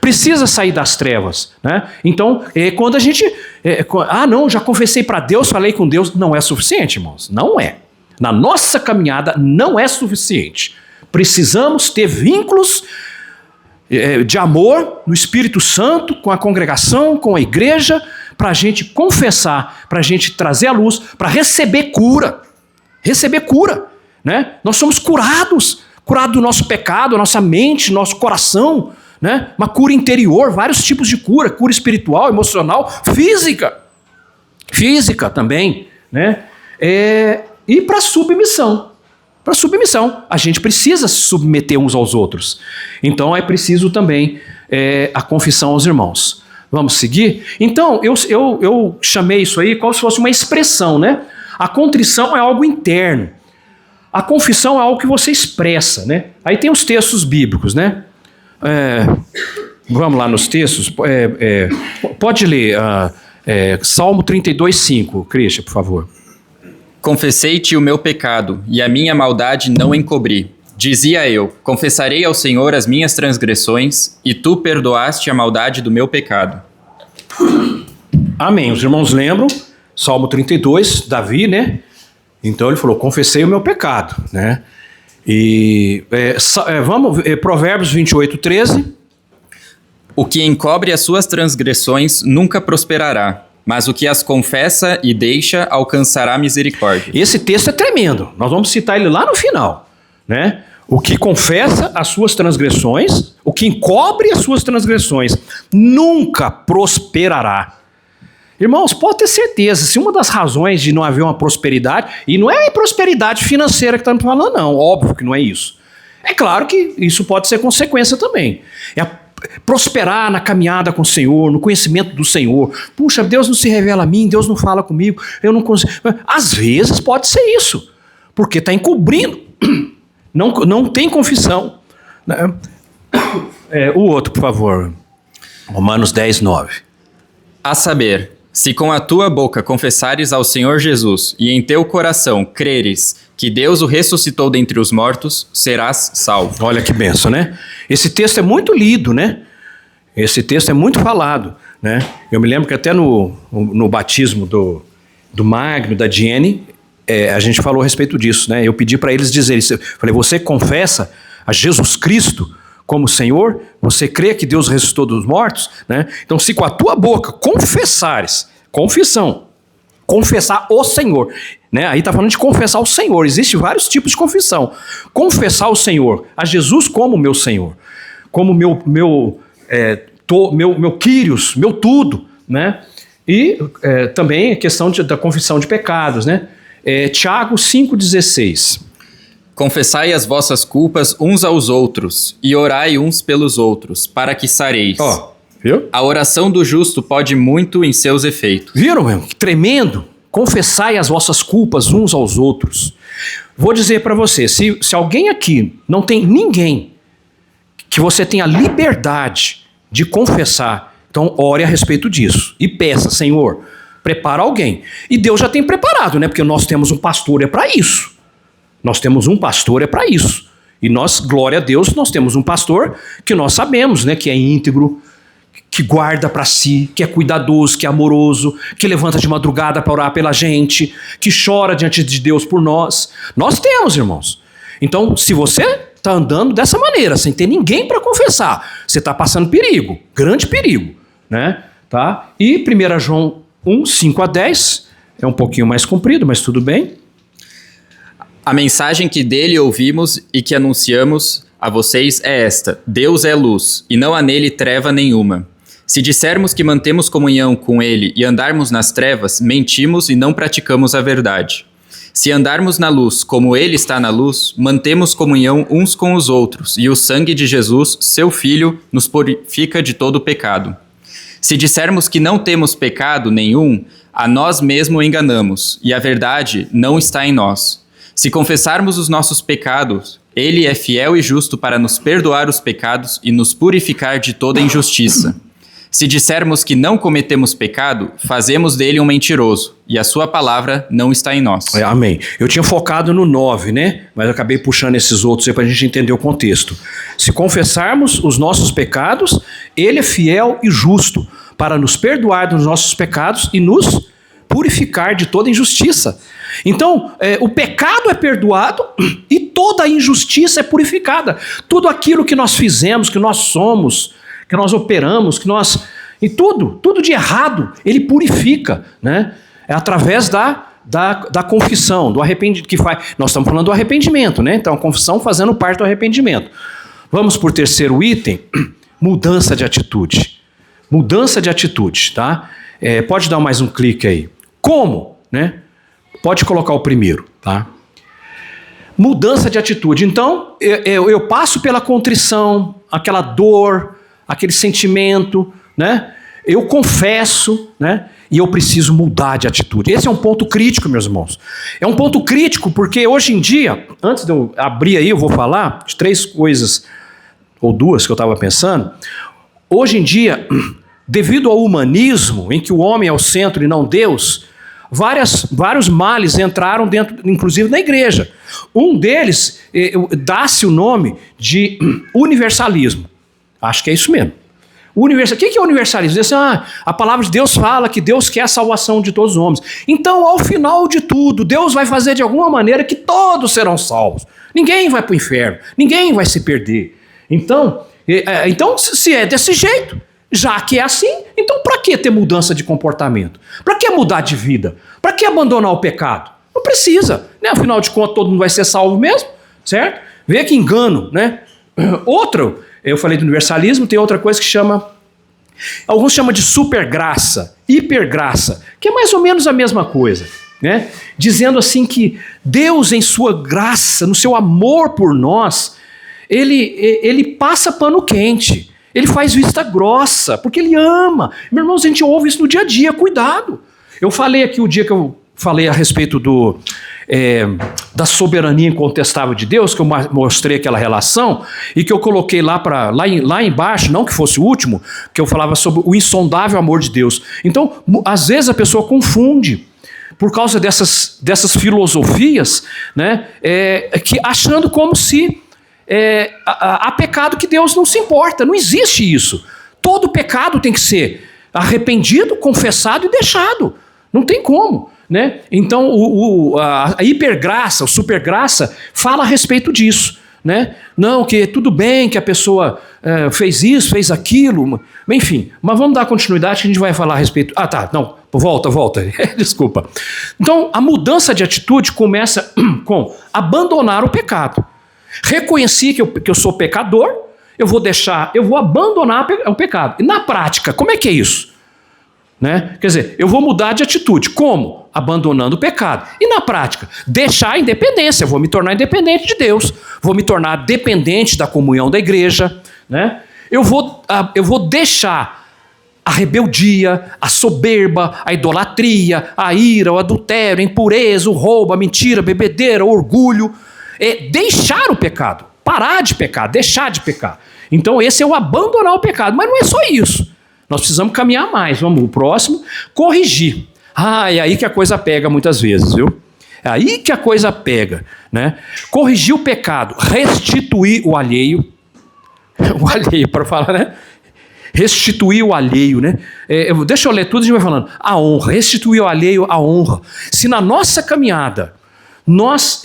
Speaker 1: Precisa sair das trevas, né? Então, quando a gente... não, já confessei para Deus, falei com Deus. Não é suficiente, irmãos. Não é. Na nossa caminhada não é suficiente. Precisamos ter vínculos de amor no Espírito Santo, com a congregação, com a igreja, para a gente confessar, para a gente trazer a luz, para receber cura. Receber cura, né? Nós somos curados do nosso pecado, a nossa mente, nosso coração, né? Uma cura interior, vários tipos de cura: cura espiritual, emocional, física também, né? E para submissão. Para submissão, a gente precisa se submeter uns aos outros. Então é preciso também a confissão aos irmãos. Vamos seguir? Então, eu chamei isso aí como se fosse uma expressão, né? A contrição é algo interno. A confissão é algo que você expressa, né? Aí tem os textos bíblicos, né? Vamos lá nos textos. Pode ler Salmo 32:5, Cristian, por favor.
Speaker 3: Confessei-te o meu pecado, e a minha maldade não encobri. Dizia eu: confessarei ao Senhor as minhas transgressões, e tu perdoaste a maldade do meu pecado.
Speaker 1: Amém. Os irmãos lembram? Salmo 32, Davi, né? Então ele falou: confessei o meu pecado, né? E vamos ver Provérbios 28:13.
Speaker 3: O que encobre as suas transgressões nunca prosperará, mas o que as confessa e deixa alcançará misericórdia.
Speaker 1: Esse texto é tremendo. Nós vamos citar ele lá no final, né? O que confessa as suas transgressões, o que encobre as suas transgressões, nunca prosperará. Irmãos, pode ter certeza, se uma das razões de não haver uma prosperidade, e não é a prosperidade financeira que estamos falando, não, óbvio que não é isso. É claro que isso pode ser consequência também. Prosperar na caminhada com o Senhor, no conhecimento do Senhor. Puxa, Deus não se revela a mim, Deus não fala comigo, eu não consigo. Às vezes pode ser isso, porque está encobrindo, não tem confissão. O outro, por favor, Romanos 10:9.
Speaker 3: A saber, se com a tua boca confessares ao Senhor Jesus e em teu coração creres que Deus o ressuscitou dentre os mortos, serás salvo.
Speaker 1: Olha que bênção, né? Esse texto é muito lido, né? Esse texto é muito falado, né? Eu me lembro que até no batismo do Magno, da Diene, a gente falou a respeito disso, né? Eu pedi para eles dizerem, falei: você confessa a Jesus Cristo como Senhor? Você crê que Deus ressuscitou dos mortos? Né? Então, se com a tua boca confessares, confissão, confessar o Senhor, né? Aí está falando de confessar o Senhor. Existem vários tipos de confissão. Confessar o Senhor, a Jesus como meu Senhor, como meu Kyrios, meu tudo, né? E também a questão da confissão de pecados, né? Tiago 5,16.
Speaker 3: Confessai as vossas culpas uns aos outros, e orai uns pelos outros, para que sareis.
Speaker 1: Viu?
Speaker 3: A oração do justo pode muito em seus efeitos.
Speaker 1: Viram, meu? Que tremendo! Confessai as vossas culpas uns aos outros. Vou dizer para você, se alguém aqui não tem ninguém que você tenha liberdade de confessar, então ore a respeito disso. E peça: Senhor, prepara alguém. E Deus já tem preparado, né? Porque nós temos um pastor, para isso. Nós temos um pastor, para isso. E nós, glória a Deus, nós temos um pastor que nós sabemos, né? Que é íntegro, que guarda para si, que é cuidadoso, que é amoroso, que levanta de madrugada para orar pela gente, que chora diante de Deus por nós. Nós temos, irmãos. Então, se você está andando dessa maneira, sem ter ninguém para confessar, você está passando perigo, grande perigo, né? Tá? E 1 João 1, 5 a 10, é um pouquinho mais comprido, mas tudo bem.
Speaker 3: A mensagem que dele ouvimos e que anunciamos a vocês é esta: Deus é luz, e não há nele treva nenhuma. Se dissermos que mantemos comunhão com ele e andarmos nas trevas, mentimos e não praticamos a verdade. Se andarmos na luz, como ele está na luz, mantemos comunhão uns com os outros, e o sangue de Jesus, seu Filho, nos purifica de todo pecado. Se dissermos que não temos pecado nenhum, a nós mesmos enganamos, e a verdade não está em nós. Se confessarmos os nossos pecados, ele é fiel e justo para nos perdoar os pecados e nos purificar de toda injustiça. Se dissermos que não cometemos pecado, fazemos dele um mentiroso, e a sua palavra não está em nós.
Speaker 1: Amém. Eu tinha focado no 9, né? Mas eu acabei puxando esses outros aí para a gente entender o contexto. Se confessarmos os nossos pecados, ele é fiel e justo para nos perdoar dos nossos pecados e nos purificar de toda injustiça. Então, o pecado é perdoado e toda a injustiça é purificada. Tudo aquilo que nós fizemos, que nós somos, que nós operamos, e tudo de errado, ele purifica, né? É através da confissão, do arrependimento que faz. Nós estamos falando do arrependimento, né? Então, a confissão fazendo parte do arrependimento. Vamos por terceiro item, mudança de atitude. Mudança de atitude, tá? Pode dar mais um clique aí. Como, né? Pode colocar o primeiro, tá? Mudança de atitude. Então, eu passo pela contrição, aquela dor, aquele sentimento, né? Eu confesso, né? E eu preciso mudar de atitude. Esse é um ponto crítico, meus irmãos. É um ponto crítico porque hoje em dia, antes de eu abrir aí, eu vou falar de 3 coisas, ou 2 que eu estava pensando. Hoje em dia, devido ao humanismo, em que o homem é o centro e não Deus, vários males entraram dentro, inclusive na igreja. Um deles dá-se o nome de universalismo. Acho que é isso mesmo. O que é universalismo? Diz assim, a palavra de Deus fala que Deus quer a salvação de todos os homens. Então, ao final de tudo, Deus vai fazer de alguma maneira que todos serão salvos. Ninguém vai para o inferno, ninguém vai se perder. Então, se é desse jeito, já que é assim, então para que ter mudança de comportamento? Para que mudar de vida? Para que abandonar o pecado? Não precisa, né? Afinal de contas, todo mundo vai ser salvo mesmo, certo? Vê que engano, né? Outro, eu falei do universalismo, tem outra coisa que alguns chamam de supergraça, hipergraça, que é mais ou menos a mesma coisa, né? Dizendo assim que Deus, em sua graça, no seu amor por nós, ele passa pano quente. Ele faz vista grossa, porque ele ama. Meu irmão, a gente ouve isso no dia a dia, cuidado. Eu falei aqui o dia que eu falei a respeito da soberania incontestável de Deus, que eu mostrei aquela relação, e que eu coloquei lá embaixo, não que fosse o último, que eu falava sobre o insondável amor de Deus. Então, às vezes a pessoa confunde, por causa dessas filosofias, né, achando como se há pecado que Deus não se importa. Não existe isso. Todo pecado tem que ser arrependido, confessado e deixado. Não tem como, né? Então a hipergraça, a supergraça fala a respeito disso, né? Não, que tudo bem que a pessoa fez isso, fez aquilo, enfim. Mas vamos dar continuidade que a gente vai falar a respeito. Volta. Desculpa. Então a mudança de atitude começa com abandonar o pecado. Reconheci que eu sou pecador, eu vou abandonar o pecado. E na prática, como é que é isso? Né? Quer dizer, eu vou mudar de atitude. Como? Abandonando o pecado. E na prática, deixar a independência. Eu vou me tornar independente de Deus. Vou me tornar dependente da comunhão da igreja. Né? Eu vou deixar a rebeldia, a soberba, a idolatria, a ira, o adultério, a impureza, o roubo, a mentira, a bebedeira, o orgulho. Deixar o pecado, parar de pecar, deixar de pecar. Então esse é o abandonar o pecado, mas não é só isso. Nós precisamos caminhar mais. Vamos pro próximo, corrigir. É aí que a coisa pega muitas vezes, viu? É aí que a coisa pega, né? Corrigir o pecado, restituir o alheio, para falar, né? Restituir o alheio, né? Deixa eu ler tudo e a gente vai falando. A honra, restituir ao alheio a honra. Se na nossa caminhada nós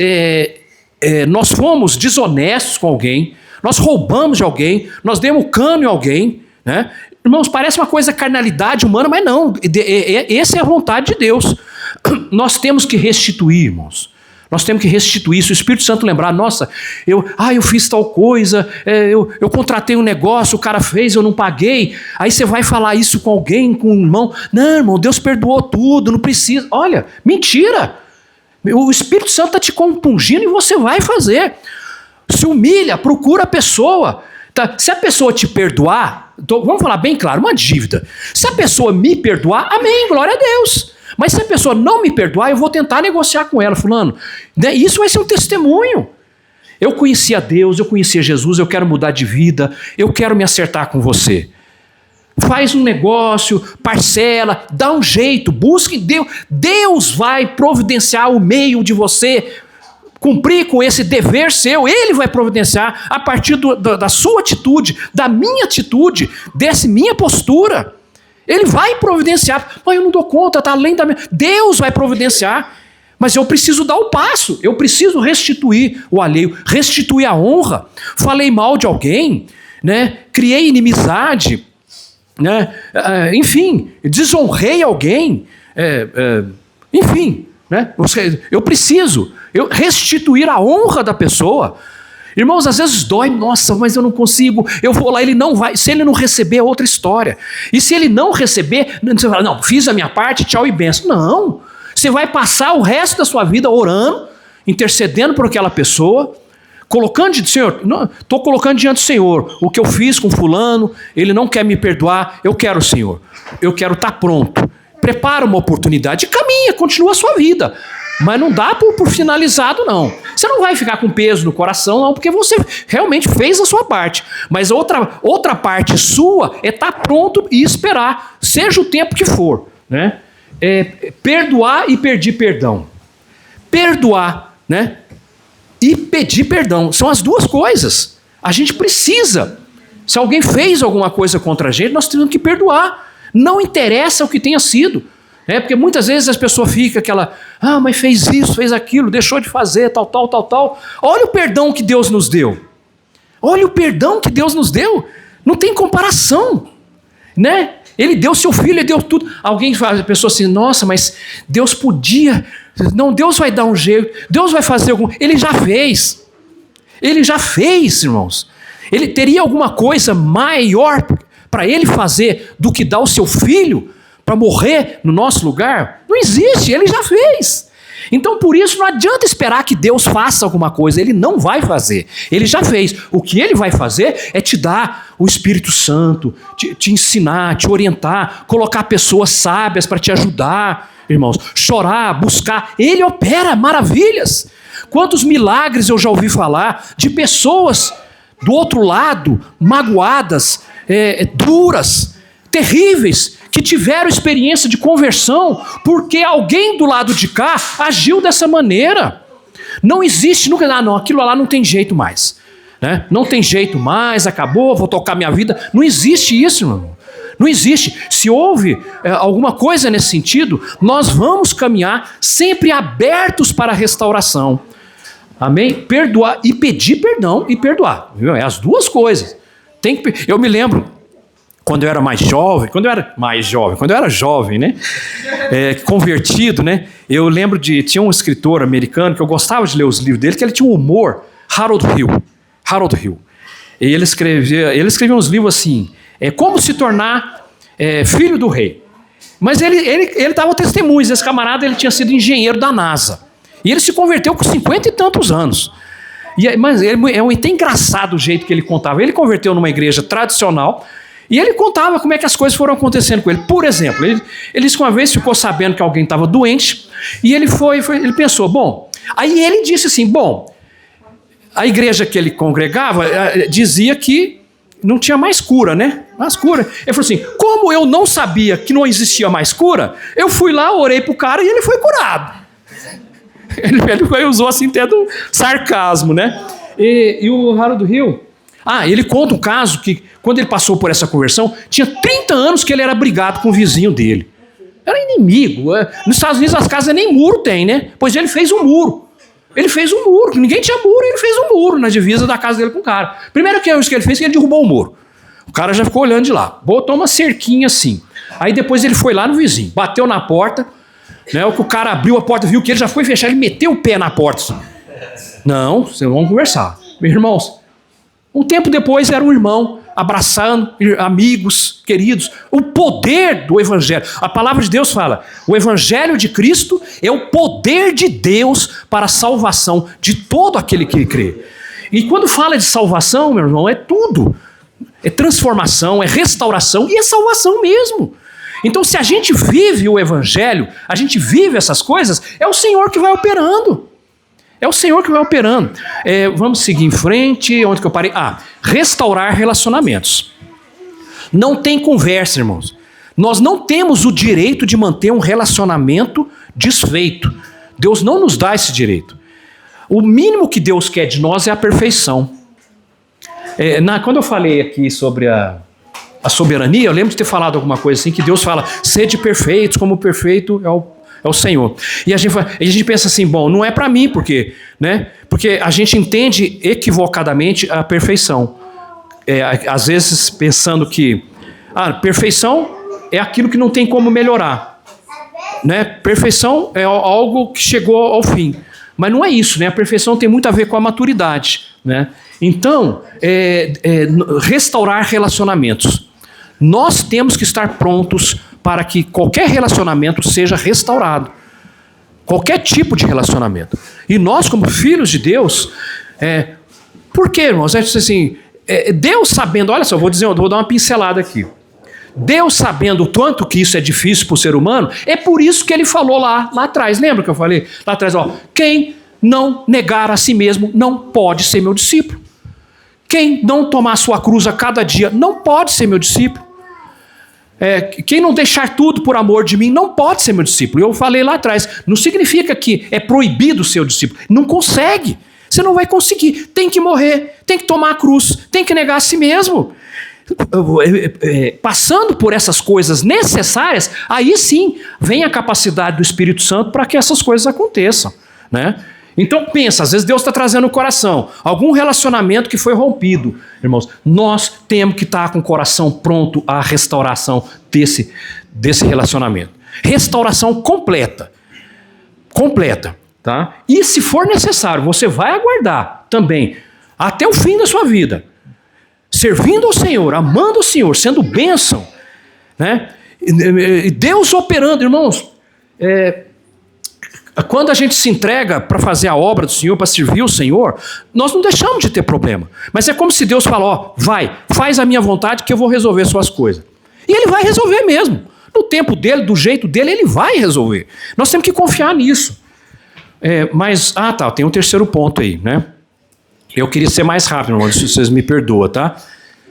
Speaker 1: fomos desonestos com alguém, nós roubamos de alguém, nós demos cano em alguém, né? Irmãos, parece uma coisa carnalidade humana, mas não. Essa é a vontade de Deus. Nós temos que restituir, irmãos. Nós temos que restituir. Se o Espírito Santo lembrar, nossa, eu fiz tal coisa, eu contratei um negócio, o cara fez, eu não paguei. Aí você vai falar isso com alguém, com um irmão. Não, irmão, Deus perdoou tudo, não precisa. Olha, mentira. O Espírito Santo está te compungindo e você vai fazer. Se humilha, procura a pessoa. Tá? Se a pessoa te perdoar, vamos falar bem claro, uma dívida. Se a pessoa me perdoar, amém, glória a Deus. Mas se a pessoa não me perdoar, eu vou tentar negociar com ela, fulano. Isso vai ser um testemunho. Eu conhecia Deus, eu conhecia Jesus, eu quero mudar de vida, eu quero me acertar com você. Faz um negócio, parcela, dá um jeito, busque Deus. Deus vai providenciar o meio de você cumprir com esse dever seu. Ele vai providenciar a partir da sua atitude, da minha atitude, dessa minha postura. Ele vai providenciar. Mas eu não dou conta, está além da minha... Deus vai providenciar. Mas eu preciso dar o passo. Eu preciso restituir o alheio, restituir a honra. Falei mal de alguém, né? Criei inimizade, né? Enfim, desonrei alguém. Enfim, né? Eu preciso restituir a honra da pessoa. Irmãos, às vezes dói, nossa, mas eu não consigo, eu vou lá, ele não vai, se ele não receber é outra história. E se ele não receber, você fala, não, fiz a minha parte, tchau e benção. Não, você vai passar o resto da sua vida orando, intercedendo por aquela pessoa, estou colocando diante do Senhor, o que eu fiz com fulano, ele não quer me perdoar, eu quero, Senhor, eu quero estar pronto. Prepara uma oportunidade, caminha, continua a sua vida. Mas não dá por finalizado, não. Você não vai ficar com peso no coração, não, porque você realmente fez a sua parte. Mas outra parte sua é estar pronto e esperar, seja o tempo que for, né? Perdoar e pedir perdão. Perdoar, né? E pedir perdão. São as duas coisas. A gente precisa. Se alguém fez alguma coisa contra a gente, nós temos que perdoar. Não interessa o que tenha sido. Porque muitas vezes as pessoas ficam aquela, mas fez isso, fez aquilo, deixou de fazer, tal. Olha o perdão que Deus nos deu. Olha o perdão que Deus nos deu. Não tem comparação, né? Ele deu seu filho, ele deu tudo. Alguém fala, a pessoa assim, nossa, mas Deus podia. Não, Deus vai dar um jeito, Deus vai fazer algum. Ele já fez. Ele já fez, irmãos. Ele teria alguma coisa maior para ele fazer do que dar o seu filho para morrer no nosso lugar? Não existe, ele já fez. Então por isso não adianta esperar que Deus faça alguma coisa, ele não vai fazer, ele já fez. O que ele vai fazer é te dar o Espírito Santo, te ensinar, te orientar, colocar pessoas sábias para te ajudar, irmãos, chorar, buscar, ele opera maravilhas. Quantos milagres eu já ouvi falar de pessoas do outro lado, magoadas, duras, terríveis, que tiveram experiência de conversão porque alguém do lado de cá agiu dessa maneira. Não existe nunca, aquilo lá não tem jeito mais, né? Não tem jeito mais, acabou, vou tocar minha vida. Não existe isso, irmão. Não existe. Se houve alguma coisa nesse sentido, nós vamos caminhar sempre abertos para a restauração. Amém? Perdoar e pedir perdão e perdoar. É as duas coisas. Eu me lembro, quando eu era quando eu era jovem, né? Convertido, né? Eu lembro tinha um escritor americano que eu gostava de ler os livros dele, que ele tinha um humor, Harold Hill. E ele escrevia uns livros assim, como se tornar filho do rei. Mas ele dava testemunhos, esse camarada ele tinha sido engenheiro da NASA. E ele se converteu com 50 e tantos anos. Mas é até engraçado o jeito que ele contava. Ele converteu numa igreja tradicional, e ele contava como é que as coisas foram acontecendo com ele. Por exemplo, ele disse que uma vez ficou sabendo que alguém estava doente, e ele pensou, aí ele disse assim, a igreja que ele congregava dizia que não tinha mais cura, né? Mais cura. Ele falou assim, como eu não sabia que não existia mais cura, eu fui lá, orei pro cara e ele foi curado. Ele usou assim até do sarcasmo, né? E o Harold Hill, Ele conta um caso que, quando ele passou por essa conversão, tinha 30 anos que ele era brigado com o vizinho dele. Era inimigo. Nos Estados Unidos as casas nem muro tem, né? Pois ele fez um muro. Ninguém tinha muro, ele fez um muro na divisa da casa dele com o cara. Primeiro que ele fez, que ele derrubou o muro. O cara já ficou olhando de lá. Botou uma cerquinha assim. Aí depois ele foi lá no vizinho, bateu na porta, né? O cara abriu a porta, viu que ele já foi fechar, ele meteu o pé na porta. Assim. Não, vocês vão conversar. Meus irmãos, um tempo depois era um irmão, abraçando amigos, queridos. O poder do Evangelho. A palavra de Deus fala, o Evangelho de Cristo é o poder de Deus para a salvação de todo aquele que crê. E quando fala de salvação, meu irmão, é tudo. É transformação, é restauração e é salvação mesmo. Então, se a gente vive o Evangelho, a gente vive essas coisas, é o Senhor que vai operando. Vamos seguir em frente. Onde que eu parei? Restaurar relacionamentos. Não tem conversa, irmãos. Nós não temos o direito de manter um relacionamento desfeito. Deus não nos dá esse direito. O mínimo que Deus quer de nós é a perfeição. Quando eu falei aqui sobre a soberania, eu lembro de ter falado alguma coisa assim, que Deus fala, sede perfeitos, como perfeito é o Senhor. E a gente pensa assim, bom, não é para mim, porque a gente entende equivocadamente a perfeição. Às vezes pensando que perfeição é aquilo que não tem como melhorar. Né? Perfeição é algo que chegou ao fim. Mas não é isso, né? A perfeição tem muito a ver com a maturidade. Né? Então, restaurar relacionamentos. Nós temos que estar prontos para que qualquer relacionamento seja restaurado. Qualquer tipo de relacionamento. E nós, como filhos de Deus, por quê, irmãos? Deus sabendo, olha só, vou dar uma pincelada aqui. Deus sabendo o tanto que isso é difícil para o ser humano, é por isso que ele falou lá atrás. Lembra que eu falei lá atrás? Quem não negar a si mesmo não pode ser meu discípulo. Quem não tomar sua cruz a cada dia não pode ser meu discípulo. Quem não deixar tudo por amor de mim não pode ser meu discípulo. Eu falei lá atrás, não significa que é proibido ser o discípulo. Não consegue. Você não vai conseguir. Tem que morrer, tem que tomar a cruz, tem que negar a si mesmo. Passando por essas coisas necessárias, aí sim vem a capacidade do Espírito Santo para que essas coisas aconteçam. Né? Então pensa, às vezes Deus está trazendo no coração algum relacionamento que foi rompido. Irmãos, nós temos que estar com o coração pronto à restauração desse relacionamento. Restauração completa. Tá? E se for necessário, você vai aguardar também até o fim da sua vida. Servindo ao Senhor, amando o Senhor, sendo bênção. Né? E Deus operando, irmãos. Quando a gente se entrega para fazer a obra do Senhor, para servir o Senhor, nós não deixamos de ter problema. Mas é como se Deus falou, faz a minha vontade que eu vou resolver suas coisas. E Ele vai resolver mesmo. No tempo dele, do jeito dele, Ele vai resolver. Nós temos que confiar nisso. Tem um terceiro ponto aí, né? Eu queria ser mais rápido, irmão, se vocês me perdoam, tá?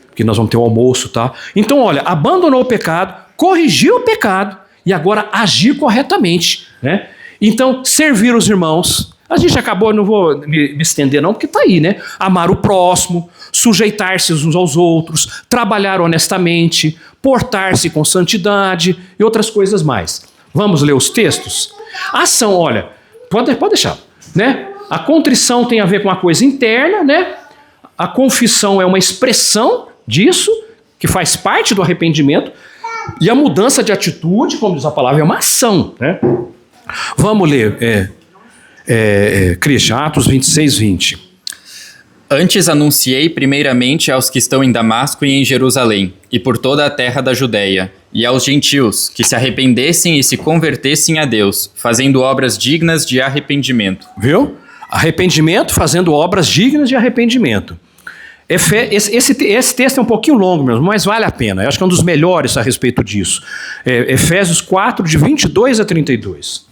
Speaker 1: Porque nós vamos ter um almoço, tá? Então, olha, abandonou o pecado, corrigiu o pecado e agora agir corretamente, né? Então, servir os irmãos. A gente acabou, não vou me estender não, porque está aí, né? Amar o próximo, sujeitar-se uns aos outros, trabalhar honestamente, portar-se com santidade e outras coisas mais. Vamos ler os textos? Ação, olha, pode deixar, né? A contrição tem a ver com uma coisa interna, né? A confissão é uma expressão disso, que faz parte do arrependimento, e a mudança de atitude, como diz a palavra, é uma ação, né? Vamos ler, Cristian, Atos 26, 20.
Speaker 3: Antes anunciei primeiramente aos que estão em Damasco e em Jerusalém, e por toda a terra da Judéia, e aos gentios, que se arrependessem e se convertessem a Deus, fazendo obras dignas de arrependimento.
Speaker 1: Viu? Arrependimento, fazendo obras dignas de arrependimento. Esse texto é um pouquinho longo mesmo, mas vale a pena. Eu acho que é um dos melhores a respeito disso. Efésios 4, de 22 a 32.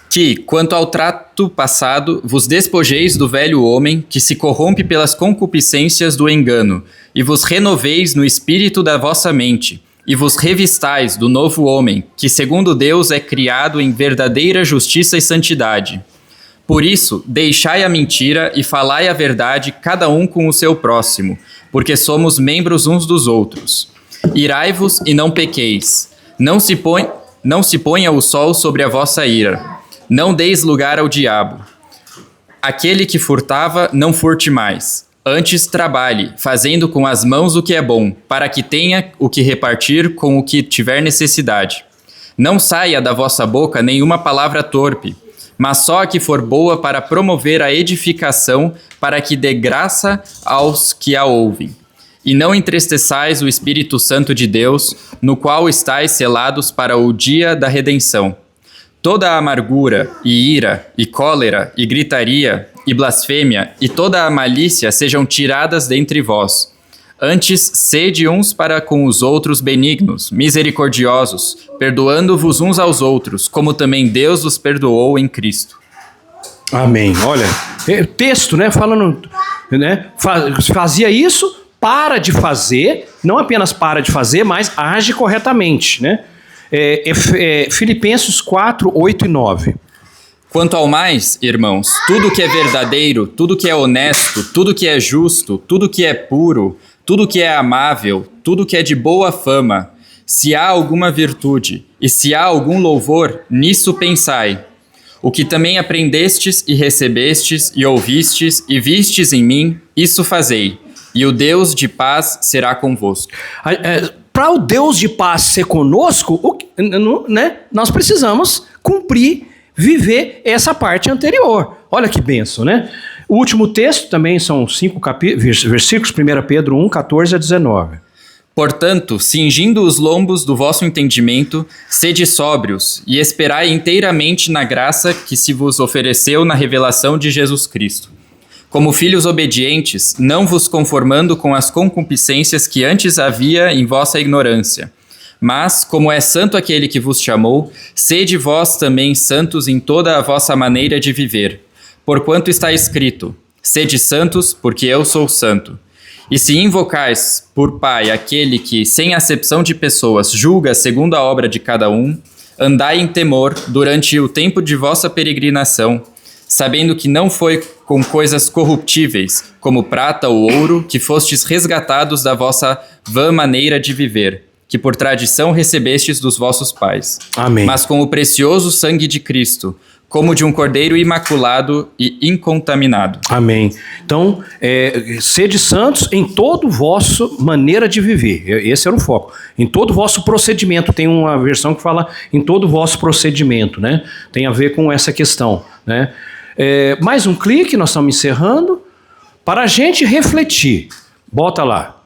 Speaker 3: Que, quanto ao trato passado, vos despojeis do velho homem, que se corrompe pelas concupiscências do engano, e vos renoveis no espírito da vossa mente, e vos revistais do novo homem, que segundo Deus é criado em verdadeira justiça e santidade. Por isso, deixai a mentira e falai a verdade, cada um com o seu próximo, porque somos membros uns dos outros. Irai-vos e não pequeis. Não se ponha o sol sobre a vossa ira. Não deis lugar ao diabo. Aquele que furtava, não furte mais. Antes trabalhe, fazendo com as mãos o que é bom, para que tenha o que repartir com o que tiver necessidade. Não saia da vossa boca nenhuma palavra torpe, mas só a que for boa para promover a edificação, para que dê graça aos que a ouvem. E não entristeçais o Espírito Santo de Deus, no qual estáis selados para o dia da redenção. Toda a amargura, e ira, e cólera, e gritaria, e blasfêmia, e toda a malícia sejam tiradas dentre vós. Antes, sede uns para com os outros benignos, misericordiosos, perdoando-vos uns aos outros, como também Deus vos perdoou em Cristo.
Speaker 1: Amém. Olha, texto, né, falando, né, fazia isso, para de fazer, não apenas para de fazer, mas age corretamente, né? Filipenses 4, 8 e 9.
Speaker 3: Quanto ao mais, irmãos, tudo que é verdadeiro, tudo que é honesto, tudo que é justo, tudo que é puro, tudo que é amável, tudo que é de boa fama, se há alguma virtude e se há algum louvor, nisso pensai. O que também aprendestes e recebestes e ouvistes e vistes em mim, isso fazei, e o Deus de paz será convosco.
Speaker 1: Para o Deus de paz ser conosco, né, nós precisamos cumprir, viver essa parte anterior. Olha que bênção, né? O último texto também são 5 versículos, 1 Pedro 1, 14 a 19.
Speaker 3: Portanto, cingindo os lombos do vosso entendimento, sede sóbrios e esperai inteiramente na graça que se vos ofereceu na revelação de Jesus Cristo. Como filhos obedientes, não vos conformando com as concupiscências que antes havia em vossa ignorância. Mas, como é santo aquele que vos chamou, sede vós também santos em toda a vossa maneira de viver. Porquanto está escrito, sede santos, porque eu sou santo. E se invocais por Pai aquele que, sem acepção de pessoas, julga segundo a obra de cada um, andai em temor durante o tempo de vossa peregrinação, sabendo que não foi com coisas corruptíveis, como prata ou ouro, que fostes resgatados da vossa vã maneira de viver, que por tradição recebestes dos vossos pais.
Speaker 1: Amém.
Speaker 3: Mas com o precioso sangue de Cristo, como de um cordeiro imaculado e incontaminado.
Speaker 1: Amém. Então, sede santos em todo o vosso maneira de viver. Esse era o foco. Em todo o vosso procedimento. Tem uma versão que fala em todo o vosso procedimento, né? Tem a ver com essa questão, né? Mais um clique, nós estamos encerrando. Para a gente refletir. Bota lá.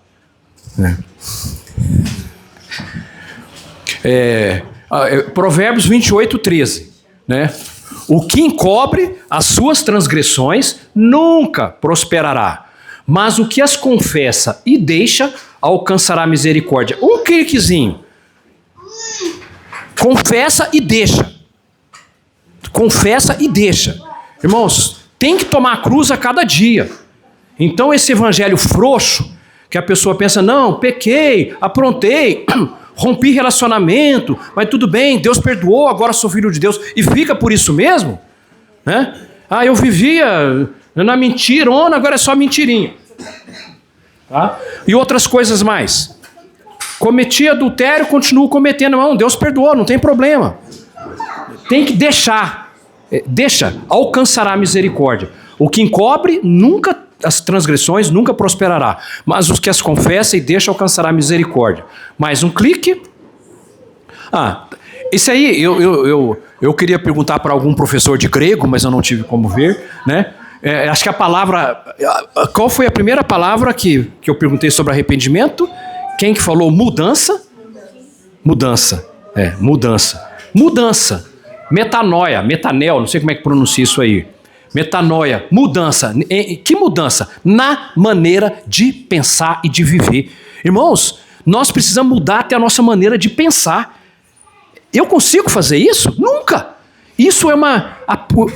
Speaker 1: Provérbios 28, 13, né? O que encobre as suas transgressões nunca prosperará, mas o que as confessa e deixa alcançará misericórdia. Um cliquezinho. Confessa e deixa. Confessa e deixa. Irmãos, tem que tomar a cruz a cada dia. Então esse evangelho frouxo, que a pessoa pensa, não, pequei, aprontei, rompi relacionamento, mas tudo bem, Deus perdoou, agora sou filho de Deus, e fica por isso mesmo, né? Eu vivia na mentirona, agora é só mentirinha. Tá? E outras coisas mais. Cometi adultério, continuo cometendo, não, Deus perdoou, não tem problema. Tem que deixar, alcançará a misericórdia. O que encobre, nunca, as transgressões nunca prosperará, mas os que as confessa e deixa alcançará a misericórdia. Mais um clique. Esse aí eu queria perguntar para algum professor de grego, mas eu não tive como ver, né? Acho que a palavra, qual foi a primeira palavra que eu perguntei sobre arrependimento? Quem que falou? Mudança. Metanoia, metanel, não sei como é que pronuncia isso aí. Metanoia, mudança. Que mudança? Na maneira de pensar e de viver. Irmãos, nós precisamos mudar até a nossa maneira de pensar. Eu consigo fazer isso? Nunca. Isso é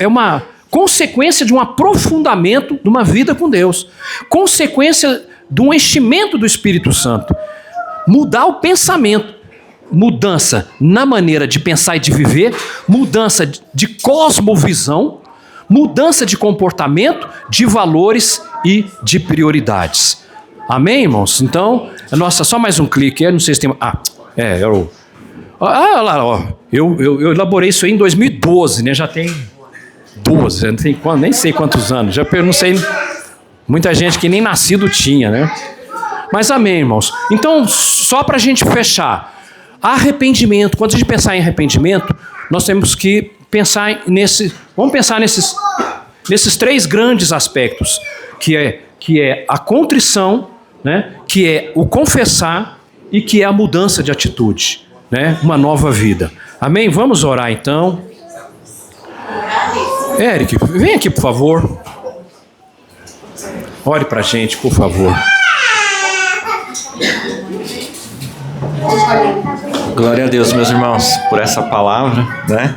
Speaker 1: uma consequência de um aprofundamento de uma vida com Deus. Consequência de um enchimento do Espírito Santo. Mudar o pensamento. Mudança na maneira de pensar e de viver. Mudança de cosmovisão. mudança de comportamento, de valores e de prioridades. Amém, irmãos? Então, nossa, só mais um clique. Eu não sei se tem... Eu elaborei isso aí em 2012, né? Já tem 12, não tem quanto, nem sei quantos anos. Já não sei, muita gente que nem nascido tinha, né? Mas amém, irmãos. Então, só para a gente fechar, arrependimento. Quando a gente pensar em arrependimento, nós temos que pensar vamos pensar nesses 3 grandes aspectos, que é a contrição, né? Que é o confessar e que é a mudança de atitude, né? Uma nova vida. Amém? Vamos orar então. Eric, vem aqui, por favor. Ore pra gente, por favor.
Speaker 4: Glória a Deus, meus irmãos, por essa palavra, né?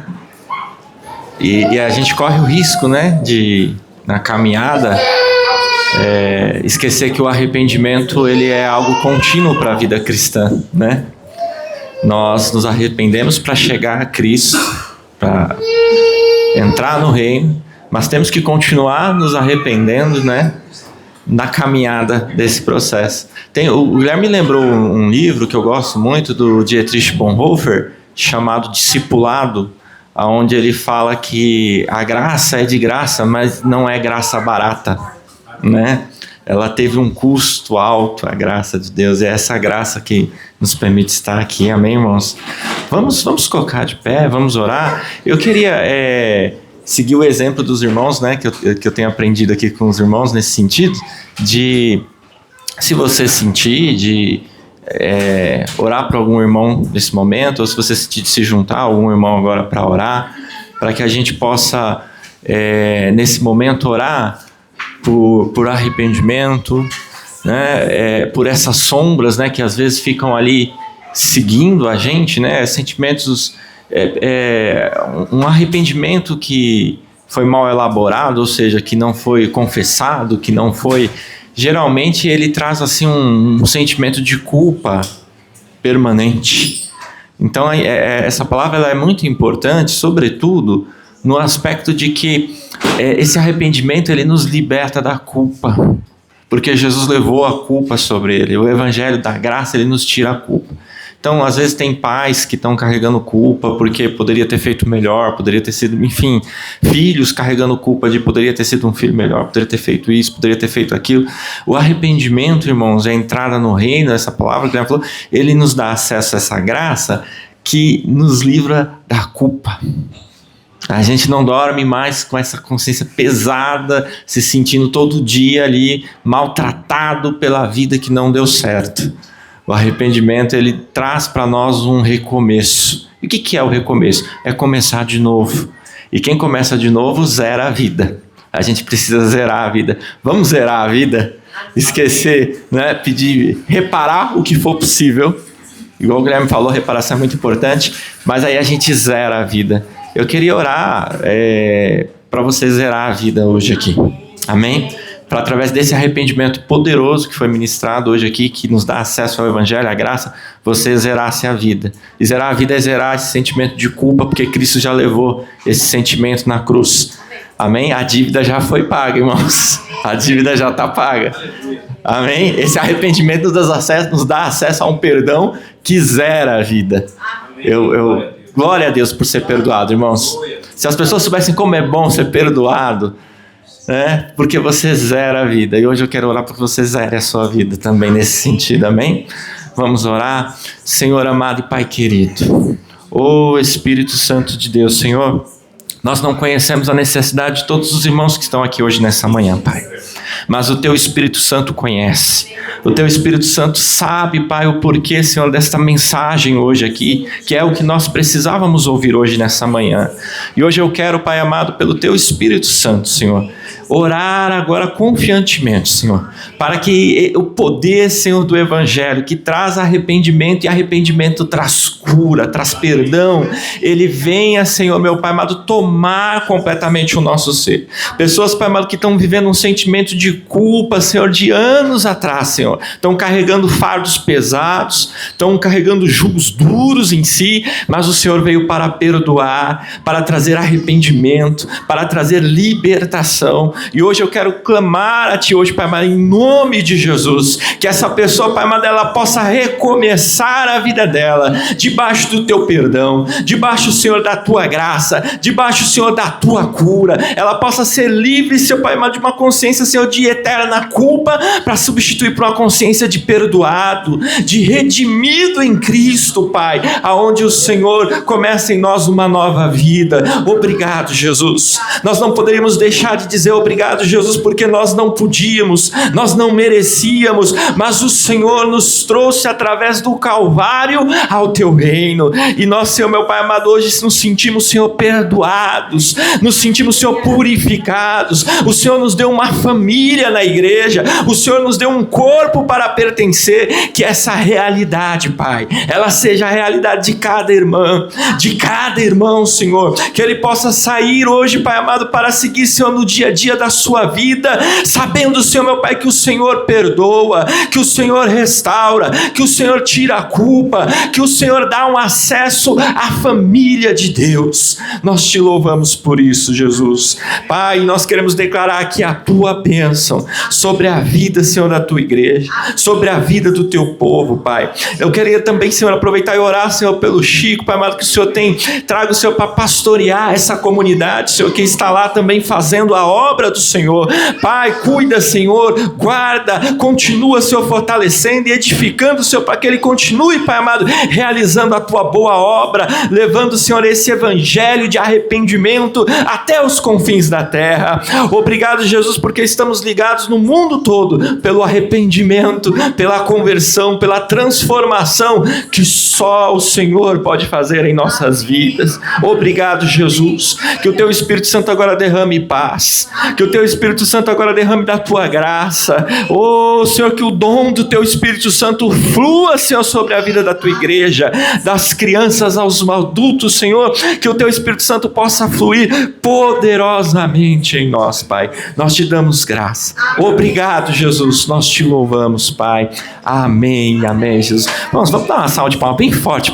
Speaker 4: E a gente corre o risco, né, de, na caminhada, esquecer que o arrependimento, ele é algo contínuo para a vida cristã, né? Nós nos arrependemos para chegar a Cristo, para entrar no reino, mas temos que continuar nos arrependendo, né, na caminhada desse processo. O Guilherme lembrou um livro que eu gosto muito, do Dietrich Bonhoeffer, chamado Discipulado, onde ele fala que a graça é de graça, mas não é graça barata, né? Ela teve um custo alto, a graça de Deus, e é essa graça que nos permite estar aqui, amém, irmãos? Vamos colocar de pé, vamos orar. Eu queria seguir o exemplo dos irmãos, né, que eu tenho aprendido aqui com os irmãos nesse sentido, de, se você sentir, de orar para algum irmão nesse momento, ou se você sentir de se juntar a algum irmão agora para orar, para que a gente possa, nesse momento, orar por arrependimento, né, por essas sombras, né, que às vezes ficam ali seguindo a gente, né, sentimentos, um arrependimento que foi mal elaborado, ou seja, que não foi confessado, que não foi... Geralmente ele traz assim um sentimento de culpa permanente. Então essa palavra ela é muito importante, sobretudo no aspecto de que esse arrependimento ele nos liberta da culpa, porque Jesus levou a culpa sobre ele. O evangelho da graça ele nos tira a culpa. Então, às vezes tem pais que estão carregando culpa porque poderia ter feito melhor, poderia ter sido, enfim, filhos carregando culpa de poderia ter sido um filho melhor, poderia ter feito isso, poderia ter feito aquilo. O arrependimento, irmãos, é a entrada no reino, essa palavra que ele falou, ele nos dá acesso a essa graça que nos livra da culpa. A gente não dorme mais com essa consciência pesada, se sentindo todo dia ali maltratado pela vida que não deu certo. O arrependimento, ele traz para nós um recomeço. E o que é o recomeço? É começar de novo. E quem começa de novo, zera a vida. A gente precisa zerar a vida. Vamos zerar a vida? Esquecer, né? Pedir, reparar o que for possível. Igual o Guilherme falou, reparação é muito importante. Mas aí a gente zera a vida. Eu queria orar para você zerar a vida hoje aqui. Amém? Para através desse arrependimento poderoso que foi ministrado hoje aqui, que nos dá acesso ao evangelho, à graça, você zerasse a vida. E zerar a vida é zerar esse sentimento de culpa, porque Cristo já levou esse sentimento na cruz. Amém? A dívida já foi paga, irmãos. A dívida já está paga. Amém? Esse arrependimento nos dá acesso a um perdão que zera a vida. Glória a Deus por ser perdoado, irmãos. Se as pessoas soubessem como é bom ser perdoado, né? Porque você zera a vida. E hoje eu quero orar para que você zere a sua vida também nesse sentido, amém? Vamos orar. Senhor amado e Pai querido, ô Espírito Santo de Deus, Senhor, nós não conhecemos a necessidade de todos os irmãos que estão aqui hoje nessa manhã, Pai, mas o Teu Espírito Santo conhece. O Teu Espírito Santo sabe, Pai, o porquê, Senhor, desta mensagem hoje aqui, que é o que nós precisávamos ouvir hoje nessa manhã. E hoje eu quero, Pai amado, pelo Teu Espírito Santo, Senhor, orar agora confiantemente, Senhor, para que o poder, Senhor, do Evangelho, que traz arrependimento, e arrependimento traz cura, traz perdão. Ele venha, Senhor, meu Pai amado, tomar completamente o nosso ser. Pessoas, Pai amado, que estão vivendo um sentimento de culpa, Senhor, de anos atrás, Senhor. Estão carregando fardos pesados, estão carregando julgos duros em si, mas o Senhor veio para perdoar, para trazer arrependimento, para trazer libertação. E hoje eu quero clamar a Ti hoje, Pai amado, em nome de Jesus, que essa pessoa, Pai amado, ela possa recomeçar a vida dela, debaixo do Teu perdão, debaixo, Senhor, da Tua graça, debaixo, Senhor, da Tua cura. Ela possa ser livre, Seu Pai amado, de uma consciência, Senhor, de eterna culpa, para substituir por uma consciência de perdoado, de redimido em Cristo, Pai, aonde o Senhor começa em nós uma nova vida. Obrigado, Jesus. Nós não poderíamos deixar de dizer obrigado, Jesus, porque nós não podíamos, nós não merecíamos, mas o Senhor nos trouxe através do Calvário ao Teu reino. E nós, Senhor, meu Pai amado, hoje nos sentimos, Senhor, perdoados, nos sentimos, Senhor, purificados. O Senhor nos deu uma família na igreja, o Senhor nos deu um corpo para pertencer. Que essa realidade, Pai, ela seja a realidade de cada irmã, de cada irmão, Senhor, que ele possa sair hoje, Pai amado, para seguir, Senhor, no dia a dia da sua vida, sabendo, Senhor, meu Pai, que o Senhor perdoa, que o Senhor restaura, que o Senhor tira a culpa, que o Senhor dá um acesso à família de Deus. Nós Te louvamos por isso, Jesus. Pai, nós queremos declarar aqui a Tua bênção sobre a vida, Senhor, da Tua igreja, sobre a vida do Teu povo, Pai. Eu queria também, Senhor, aproveitar e orar, Senhor, pelo Chico, Pai amado, que o Senhor traga o Senhor para pastorear essa comunidade, Senhor, que está lá também fazendo a obra do Senhor. Pai, cuida, Senhor, guarda, continua, Senhor, fortalecendo e edificando, Senhor, para que ele continue, Pai amado, realizando a Tua boa obra, levando, Senhor, esse evangelho de arrependimento até os confins da terra. Obrigado, Jesus, porque estamos ligados no mundo todo pelo arrependimento, pela conversão, pela transformação que só o Senhor pode fazer em nossas vidas. Obrigado, Jesus, que o Teu Espírito Santo agora derrame paz, que o Teu Espírito Santo agora derrame da Tua graça. Oh, Senhor, que o dom do Teu Espírito Santo flua, Senhor, sobre a vida da Tua igreja, das crianças aos adultos, Senhor, que o Teu Espírito Santo possa fluir poderosamente em nós, Pai. Nós Te damos graça. Obrigado, Jesus, nós Te louvamos, Pai. Amém, amém, Jesus. Vamos dar uma salva de palmas bem forte.